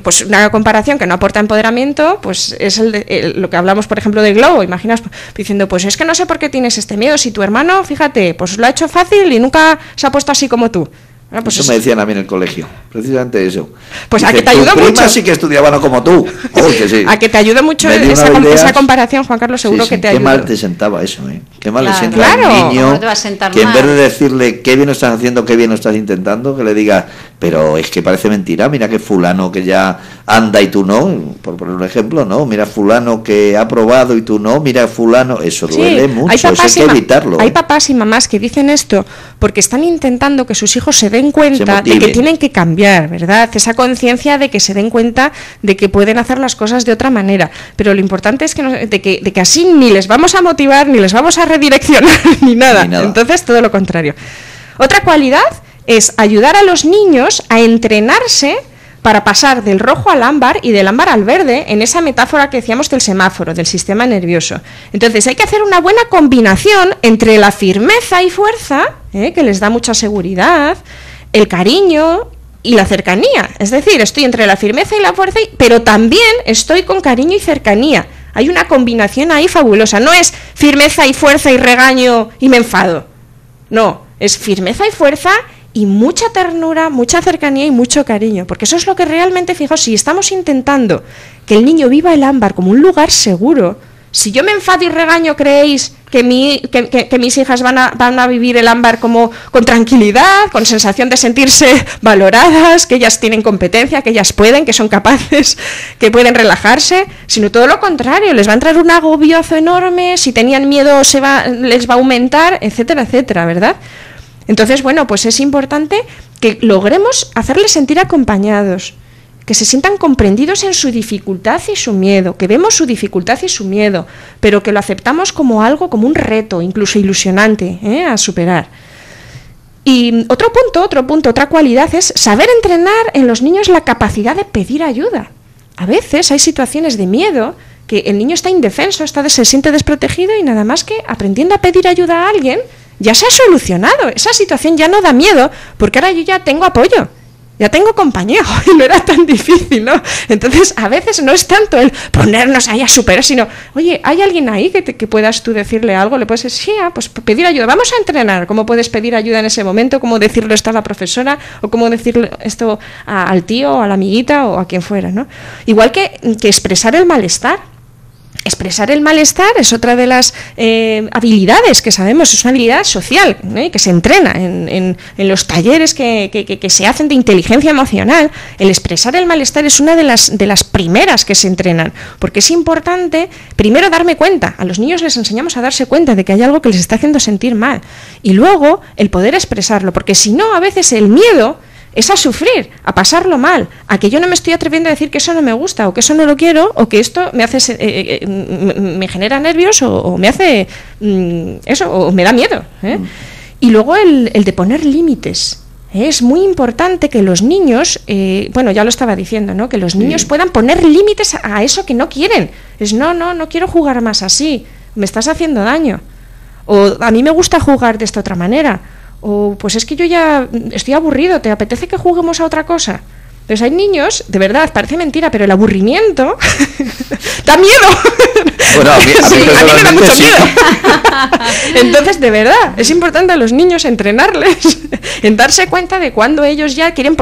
Speaker 4: pues una comparación que no aporta empoderamiento, pues es lo que hablamos, por ejemplo, del globo. Imaginas diciendo, pues es que no sé por qué tienes este miedo, si tu hermano, fíjate, pues lo ha hecho fácil y nunca se ha puesto así como tú. Bueno, pues
Speaker 3: eso me decían a mí en el colegio, precisamente eso.
Speaker 4: Pues
Speaker 3: dice,
Speaker 4: a que te ayuda mucho.
Speaker 3: Tu prima sí que estudiaba no como tú. Que sí.
Speaker 4: A que te ayuda mucho esa comparación, Juan Carlos, seguro que te ayuda.
Speaker 3: Qué mal te sentaba eso, ¿eh? Qué mal le sienta
Speaker 4: claro.
Speaker 3: al niño que en vez de
Speaker 5: mal?
Speaker 3: decirle qué bien lo estás haciendo, qué bien lo estás intentando, que le diga, pero es que parece mentira, mira que fulano que ya anda y tú no, por poner un ejemplo, ¿no? Mira fulano que ha probado y tú no, mira fulano, eso duele mucho, eso hay que evitarlo.
Speaker 4: Hay papás y mamás que dicen esto porque están intentando que sus hijos se den cuenta de que tienen que cambiar, ¿verdad? Esa conciencia de que se den cuenta de que pueden hacer las cosas de otra manera, pero lo importante es de que así ni les vamos a motivar, ni les vamos a redireccionar, ni nada. Entonces, todo lo contrario. Otra cualidad es ayudar a los niños a entrenarse para pasar del rojo al ámbar y del ámbar al verde en esa metáfora que decíamos del semáforo, del sistema nervioso. Entonces hay que hacer una buena combinación entre la firmeza y fuerza que les da mucha seguridad, el cariño y la cercanía. Es decir, estoy entre la firmeza y la fuerza, pero también estoy con cariño y cercanía. Hay una combinación ahí fabulosa. No es firmeza y fuerza y regaño y me enfado. No, es firmeza y fuerza y mucha ternura, mucha cercanía y mucho cariño. Porque eso es lo que realmente, fijaos, si estamos intentando que el niño viva el ámbar como un lugar seguro, si yo me enfado y regaño, ¿creéis que mis hijas van a vivir el ámbar como con tranquilidad, con sensación de sentirse valoradas, que ellas tienen competencia, que ellas pueden, que son capaces, que pueden relajarse? Sino todo lo contrario, les va a entrar un agobiozo enorme, si tenían miedo les va a aumentar, etcétera, etcétera, ¿verdad? Entonces, bueno, pues es importante que logremos hacerles sentir acompañados, que se sientan comprendidos en su dificultad y su miedo, que vemos su dificultad y su miedo, pero que lo aceptamos como algo, como un reto, incluso ilusionante, a superar. Y otro punto, otra cualidad es saber entrenar en los niños la capacidad de pedir ayuda. A veces hay situaciones de miedo que el niño está indefenso, se siente desprotegido y nada más que aprendiendo a pedir ayuda a alguien, ya se ha solucionado. Esa situación ya no da miedo, porque ahora yo ya tengo apoyo. Ya tengo compañía, y no era tan difícil, ¿no? Entonces, a veces no es tanto el ponernos ahí a superar, sino, oye, ¿hay alguien ahí que puedas tú decirle algo? Le puedes decir, sí, pues pedir ayuda. Vamos a entrenar cómo puedes pedir ayuda en ese momento, cómo decirle esto a la profesora, o cómo decirle esto al tío, o a la amiguita, o a quien fuera, ¿no? Igual que expresar el malestar. Expresar el malestar es otra de las habilidades que sabemos, es una habilidad social, que se entrena en los talleres que se hacen de inteligencia emocional. El expresar el malestar es una de las primeras que se entrenan, porque es importante primero darme cuenta. A los niños les enseñamos a darse cuenta de que hay algo que les está haciendo sentir mal, y luego el poder expresarlo, porque si no, a veces el miedo es a sufrir, a pasarlo mal, a que yo no me estoy atreviendo a decir que eso no me gusta, o que eso no lo quiero, o que esto me hace me genera nervios, o me hace eso, o me da miedo, Y luego el de poner límites. Es muy importante que los niños, bueno, ya lo estaba diciendo, ¿no? Que los niños puedan poner límites a eso que no quieren. Es no quiero jugar más así, me estás haciendo daño, o a mí me gusta jugar de esta otra manera, o pues es que yo ya estoy aburrido, ¿te apetece que juguemos a otra cosa? Entonces hay niños, de verdad, parece mentira, pero el aburrimiento da miedo.
Speaker 3: Bueno, a mí
Speaker 4: me da mucho miedo. Entonces, de verdad, es importante a los niños entrenarles en darse cuenta de cuando ellos ya quieren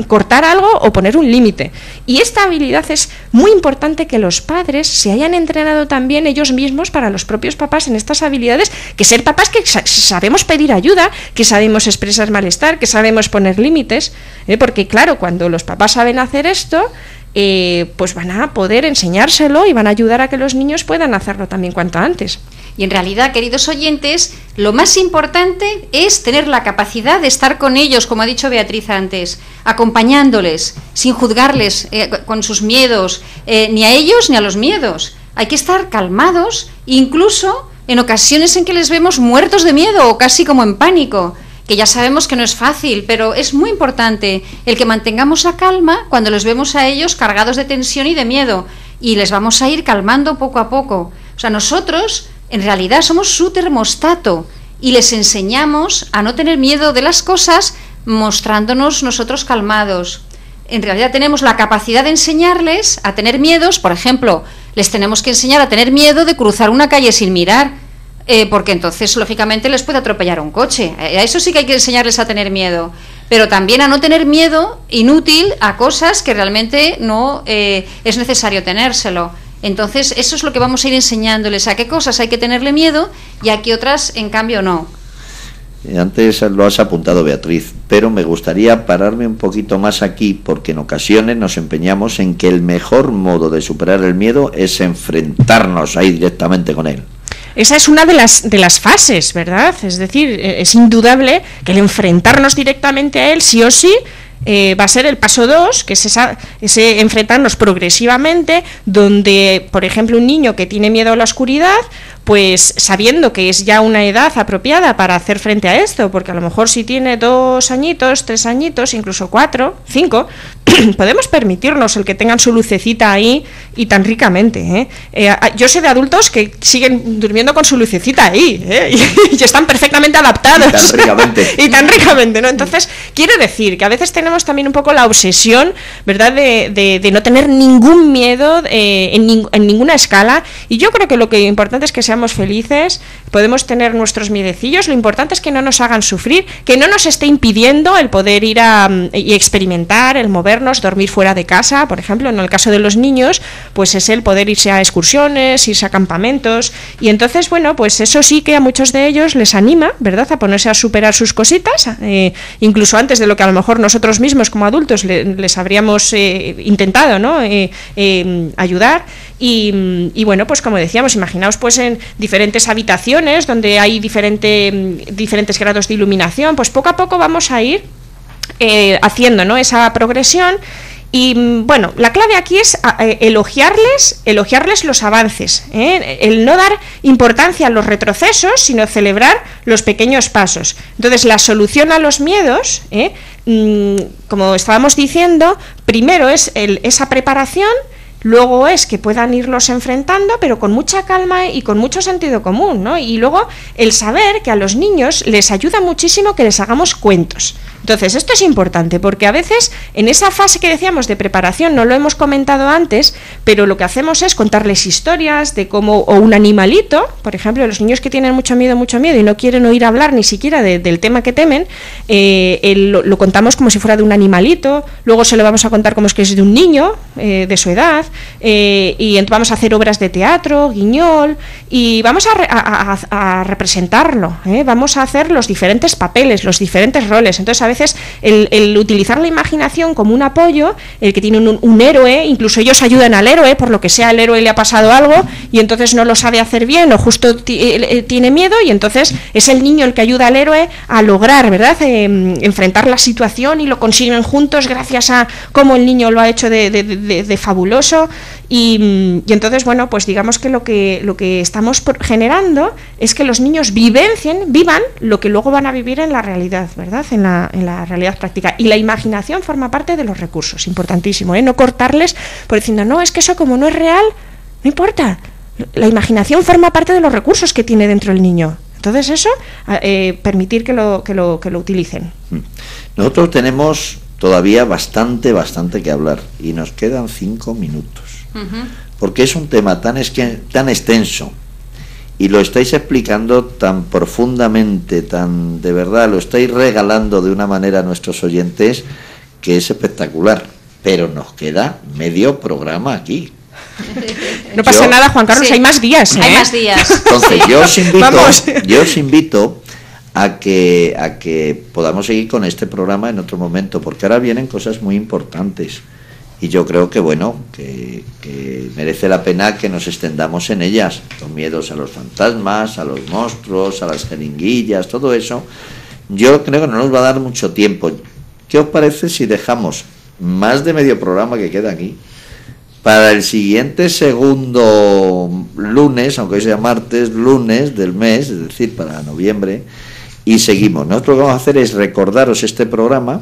Speaker 4: cortar algo o poner un límite. Y esta habilidad es muy importante que los padres se hayan entrenado también ellos mismos, para los propios papás, en estas habilidades, que ser papás que sabemos pedir ayuda, que sabemos expresar malestar, que sabemos poner límites, porque claro, cuando los papás saben hacer esto, pues van a poder enseñárselo y van a ayudar a que los niños puedan hacerlo también cuanto antes.
Speaker 5: Y en realidad, queridos oyentes, lo más importante es tener la capacidad de estar con ellos, como ha dicho Beatriz antes, acompañándoles, sin juzgarles con sus miedos, ni a ellos ni a los miedos. Hay que estar calmados, incluso en ocasiones en que les vemos muertos de miedo o casi como en pánico, que ya sabemos que no es fácil, pero es muy importante el que mantengamos la calma cuando los vemos a ellos cargados de tensión y de miedo, y les vamos a ir calmando poco a poco. O sea, nosotros en realidad somos su termostato y les enseñamos a no tener miedo de las cosas mostrándonos nosotros calmados. En realidad tenemos la capacidad de enseñarles a tener miedos. Por ejemplo, les tenemos que enseñar a tener miedo de cruzar una calle sin mirar, porque entonces lógicamente les puede atropellar un coche. A eso sí que hay que enseñarles a tener miedo, pero también a no tener miedo inútil a cosas que realmente no es necesario tenérselo. Entonces, eso es lo que vamos a ir enseñándoles, a qué cosas hay que tenerle miedo y a qué otras, en cambio, no.
Speaker 3: Antes lo has apuntado, Beatriz, pero me gustaría pararme un poquito más aquí, porque en ocasiones nos empeñamos en que el mejor modo de superar el miedo es enfrentarnos ahí directamente con él.
Speaker 4: Esa es una de las fases, ¿verdad? Es decir, es indudable que el enfrentarnos directamente a él, sí o sí, va a ser el paso 2, que es ese enfrentarnos progresivamente, donde, por ejemplo, un niño que tiene miedo a la oscuridad, pues sabiendo que es ya una edad apropiada para hacer frente a esto, porque a lo mejor si tiene 2 añitos, 3 añitos, incluso 4, 5, podemos permitirnos el que tengan su lucecita ahí y tan ricamente, yo sé de adultos que siguen durmiendo con su lucecita ahí, y están perfectamente adaptados. Y tan ricamente, ¿no? Entonces, quiero decir que a veces tenemos también un poco la obsesión, ¿verdad?, de no tener ningún miedo en ninguna escala, y yo creo que lo que importante es que seamos felices. Podemos tener nuestros miedecillos, lo importante es que no nos hagan sufrir, que no nos esté impidiendo el poder ir y experimentar, el movernos, dormir fuera de casa, por ejemplo, en el caso de los niños, pues es el poder irse a excursiones, irse a campamentos, y entonces, bueno, pues eso sí que a muchos de ellos les anima, ¿verdad?, a ponerse a superar sus cositas, incluso antes de lo que a lo mejor nosotros mismos como adultos les habríamos intentado, ¿no?, ayudar. Y bueno, pues como decíamos, imaginaos pues en diferentes habitaciones donde hay diferentes grados de iluminación, pues poco a poco vamos a ir haciendo, ¿no?, esa progresión. Y bueno, la clave aquí es elogiarles los avances, el no dar importancia a los retrocesos, sino celebrar los pequeños pasos. Entonces, la solución a los miedos, como estábamos diciendo, primero es esa preparación. Luego es que puedan irlos enfrentando, pero con mucha calma y con mucho sentido común, ¿no? Y luego el saber que a los niños les ayuda muchísimo que les hagamos cuentos. Entonces, esto es importante porque a veces en esa fase que decíamos de preparación, no lo hemos comentado antes, pero lo que hacemos es contarles historias de cómo, o un animalito, por ejemplo, los niños que tienen mucho miedo y no quieren oír hablar ni siquiera del tema que temen, lo contamos como si fuera de un animalito, luego se lo vamos a contar como es que es de un niño, de su edad, y vamos a hacer obras de teatro, guiñol, y vamos a representarlo, vamos a hacer los diferentes papeles, los diferentes roles. Entonces, a veces el utilizar la imaginación como un apoyo, el que tiene un héroe, incluso ellos ayudan al héroe, por lo que sea, al héroe le ha pasado algo y entonces no lo sabe hacer bien o justo tiene miedo, y entonces es el niño el que ayuda al héroe a lograr, ¿verdad?, enfrentar la situación, y lo consiguen juntos gracias a cómo el niño lo ha hecho de fabuloso. Y entonces, bueno, pues digamos que lo que estamos generando es que los niños vivan lo que luego van a vivir en la realidad, ¿verdad?, en la realidad práctica. Y la imaginación forma parte de los recursos, importantísimo, no cortarles por diciendo, no, es que eso como no es real, no importa, la imaginación forma parte de los recursos que tiene dentro el niño. Entonces eso, permitir que lo utilicen.
Speaker 3: Nosotros tenemos todavía bastante que hablar y nos quedan 5 minutos. Porque es un tema tan extenso y lo estáis explicando tan profundamente, tan de verdad, lo estáis regalando de una manera a nuestros oyentes que es espectacular, pero nos queda medio programa aquí.
Speaker 4: No pasa nada, Juan Carlos, sí. Hay más días.
Speaker 5: Hay más días.
Speaker 3: Entonces, yo os invito a que podamos seguir con este programa en otro momento, porque ahora vienen cosas muy importantes. Y yo creo que, bueno, que merece la pena que nos extendamos en ellas, con miedos a los fantasmas, a los monstruos, a las jeringuillas, todo eso. Yo creo que no nos va a dar mucho tiempo. ¿Qué os parece si dejamos más de medio programa que queda aquí para el siguiente segundo lunes, aunque hoy sea martes, lunes del mes, es decir, para noviembre, y seguimos? Nosotros lo que vamos a hacer es recordaros este programa,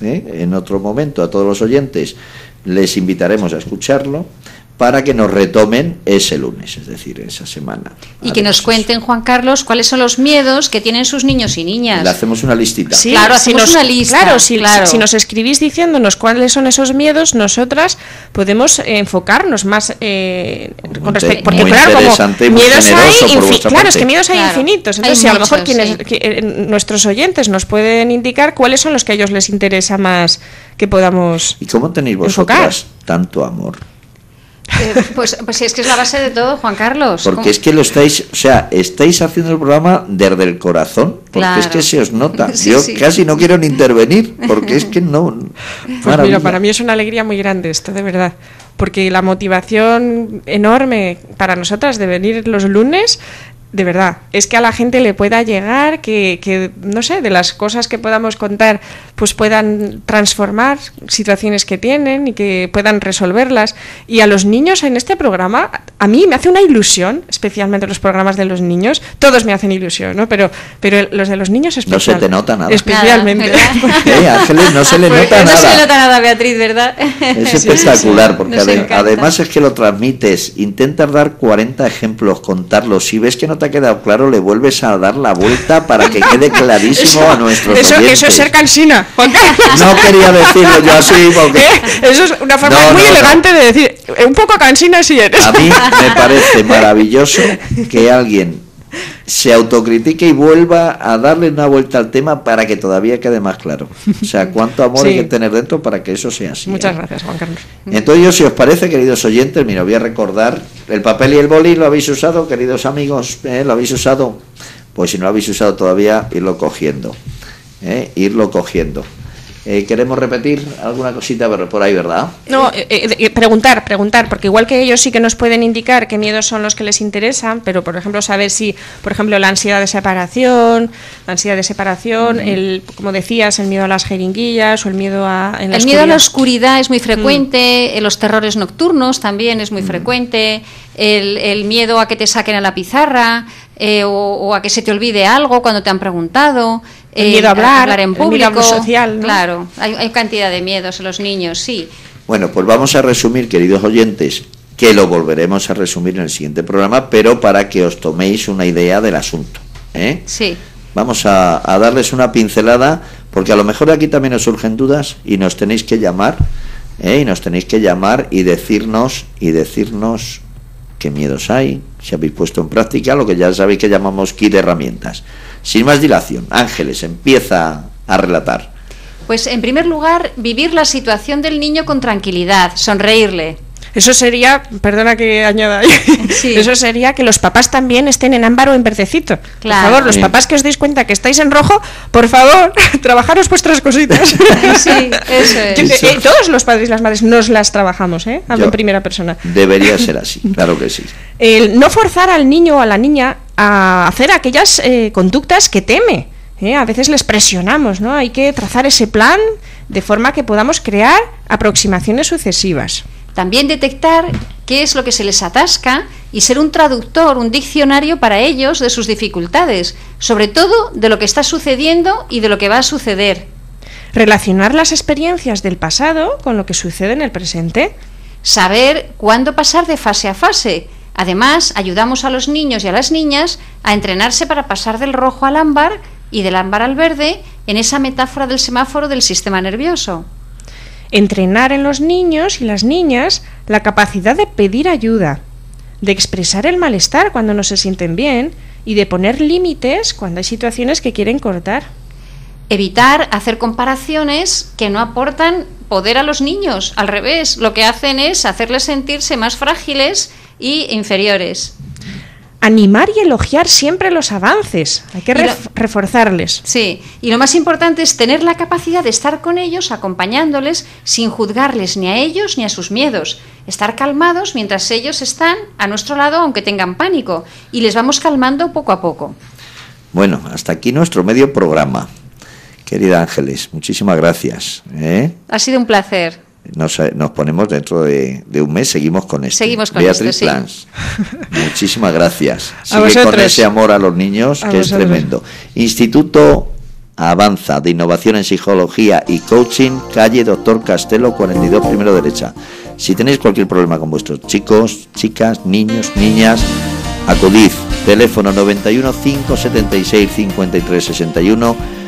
Speaker 3: en otro momento a todos los oyentes les invitaremos a escucharlo para que nos retomen ese lunes, es decir, esa semana.
Speaker 5: Y que nos cuenten, Juan Carlos, cuáles son los miedos que tienen sus niños y niñas.
Speaker 3: Le hacemos una listita.
Speaker 5: Sí, claro, hacemos una lista.
Speaker 4: Claro, si nos escribís diciéndonos cuáles son esos miedos, nosotras podemos enfocarnos más con respecto, porque claro, como miedos hay, es que miedos hay infinitos. Entonces, si a lo mejor nuestros oyentes nos pueden indicar cuáles son los que a ellos les interesa más que podamos.
Speaker 3: ¿Y cómo tenéis vosotras tanto amor?
Speaker 5: Pues es que es la base de todo, Juan Carlos.
Speaker 3: Porque es que estáis haciendo el programa desde el corazón, porque claro. Es que se os nota. Sí, yo casi no quiero ni intervenir, porque es que no.
Speaker 4: Pues mira, para mí es una alegría muy grande esto, de verdad, porque la motivación enorme para nosotras de venir los lunes, de verdad, es que a la gente le pueda llegar, que no sé, de las cosas que podamos contar, pues puedan transformar situaciones que tienen y que puedan resolverlas. Y a los niños en este programa, a mí me hace una ilusión, especialmente los programas de los niños, todos me hacen ilusión, ¿no? Pero los de los niños
Speaker 3: no se te nota nada.
Speaker 4: Especialmente.
Speaker 3: Nada, Ángeles, no se le nota nada.
Speaker 5: No se le nota nada, Beatriz, ¿verdad?
Speaker 3: Es espectacular, porque
Speaker 5: encanta.
Speaker 3: además es que lo transmites, intentas dar 40 ejemplos, contarlos, si ves que no te ha quedado claro, le vuelves a dar la vuelta para que quede clarísimo a nuestros oyentes.
Speaker 4: Eso es ser cansina, Juan Carlos.
Speaker 3: No quería decirlo yo así, porque...
Speaker 4: Eso es una forma muy elegante de decir, un poco cansina si eres.
Speaker 3: A mí me parece maravilloso que alguien se autocritique y vuelva a darle una vuelta al tema para que todavía quede más claro. O sea, cuánto amor hay que tener dentro para que eso sea así.
Speaker 4: Muchas gracias, Juan Carlos.
Speaker 3: Entonces yo, si os parece, queridos oyentes, mira, voy a recordar, el papel y el boli, ¿lo habéis usado, queridos amigos? ¿Lo habéis usado? Pues si no lo habéis usado todavía, irlo cogiendo. Irlo cogiendo. ¿Queremos repetir alguna cosita por ahí, verdad?
Speaker 4: No, preguntar, porque igual que ellos sí que nos pueden indicar qué miedos son los que les interesan, pero por ejemplo saber si, por ejemplo, la ansiedad de separación, como decías, el miedo a las jeringuillas o el miedo a la
Speaker 5: oscuridad. Miedo a la oscuridad es muy frecuente, los terrores nocturnos también es muy frecuente, el miedo a que te saquen a la pizarra o a que se te olvide algo cuando te han preguntado.
Speaker 4: El miedo a hablar
Speaker 5: en público,
Speaker 4: el miedo social, ¿no?
Speaker 5: Claro, hay cantidad de miedos en los niños, sí.
Speaker 3: Bueno, pues vamos a resumir, queridos oyentes, que lo volveremos a resumir en el siguiente programa, pero para que os toméis una idea del asunto.
Speaker 5: Sí.
Speaker 3: Vamos a darles una pincelada, porque a lo mejor aquí también os surgen dudas y nos tenéis que llamar, y decirnos qué miedos hay, si habéis puesto en práctica lo que ya sabéis que llamamos kit de herramientas. Sin más dilación, Ángeles, empieza a relatar.
Speaker 5: Pues en primer lugar, vivir la situación del niño con tranquilidad, sonreírle.
Speaker 4: Eso sería, perdona que añada ahí, sí. Eso sería que los papás también estén en ámbar o en verdecito. Claro. Por favor, los papás que os deis cuenta que estáis en rojo, por favor, trabajaros vuestras cositas.
Speaker 5: Sí, eso es.
Speaker 4: Todos los padres y las madres nos las trabajamos, hablo en primera persona.
Speaker 3: Debería ser así, claro que sí.
Speaker 4: No forzar al niño o a la niña a hacer aquellas conductas que teme. A veces les presionamos, ¿no? Hay que trazar ese plan de forma que podamos crear aproximaciones sucesivas.
Speaker 5: También detectar qué es lo que se les atasca y ser un traductor, un diccionario para ellos de sus dificultades, sobre todo de lo que está sucediendo y de lo que va a suceder.
Speaker 4: Relacionar las experiencias del pasado con lo que sucede en el presente.
Speaker 5: Saber cuándo pasar de fase a fase. Además, ayudamos a los niños y a las niñas a entrenarse para pasar del rojo al ámbar y del ámbar al verde en esa metáfora del semáforo del sistema nervioso.
Speaker 4: Entrenar en los niños y las niñas la capacidad de pedir ayuda, de expresar el malestar cuando no se sienten bien y de poner límites cuando hay situaciones que quieren cortar.
Speaker 5: Evitar hacer comparaciones que no aportan poder a los niños. Al revés, lo que hacen es hacerles sentirse más frágiles y inferiores.
Speaker 4: Animar y elogiar siempre los avances, hay que reforzarles.
Speaker 5: Sí, y lo más importante es tener la capacidad de estar con ellos, acompañándoles, sin juzgarles ni a ellos ni a sus miedos. Estar calmados mientras ellos están a nuestro lado, aunque tengan pánico, y les vamos calmando poco a poco.
Speaker 3: Bueno, hasta aquí nuestro medio programa. Querida Ángeles, muchísimas gracias.
Speaker 5: Ha sido un placer.
Speaker 3: Nos ponemos dentro de un mes, seguimos con esto.
Speaker 5: Seguimos con
Speaker 3: Beatriz
Speaker 5: esto,
Speaker 3: Plans, muchísimas gracias.
Speaker 4: Sigue
Speaker 3: con ese amor a los niños, que es tremendo. Instituto Avanza de Innovación en Psicología y Coaching, calle Doctor Castelo 42, primero derecha. Si tenéis cualquier problema con vuestros chicos, chicas, niños, niñas, acudid. Teléfono 91 576 53 61.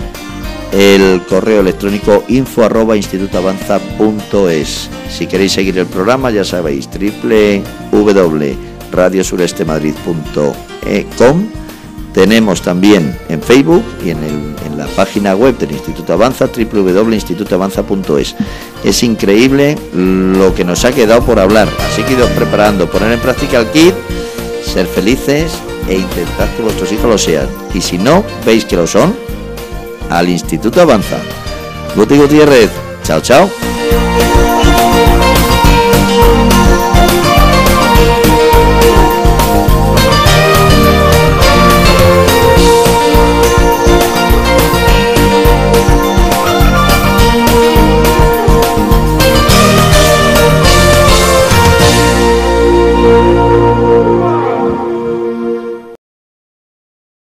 Speaker 3: El correo electrónico info@institutoavanza.es. Si queréis seguir el programa, ya sabéis, www.radiosurestemadrid.com. Tenemos también en Facebook y en la página web del Instituto Avanza, www.institutoavanza.es. Es increíble lo que nos ha quedado por hablar, así que idos preparando, poner en práctica el kit, ser felices e intentar que vuestros hijos lo sean. Y si no, veis que lo son, al Instituto Avanza. Guti Gutiérrez, chao, chao.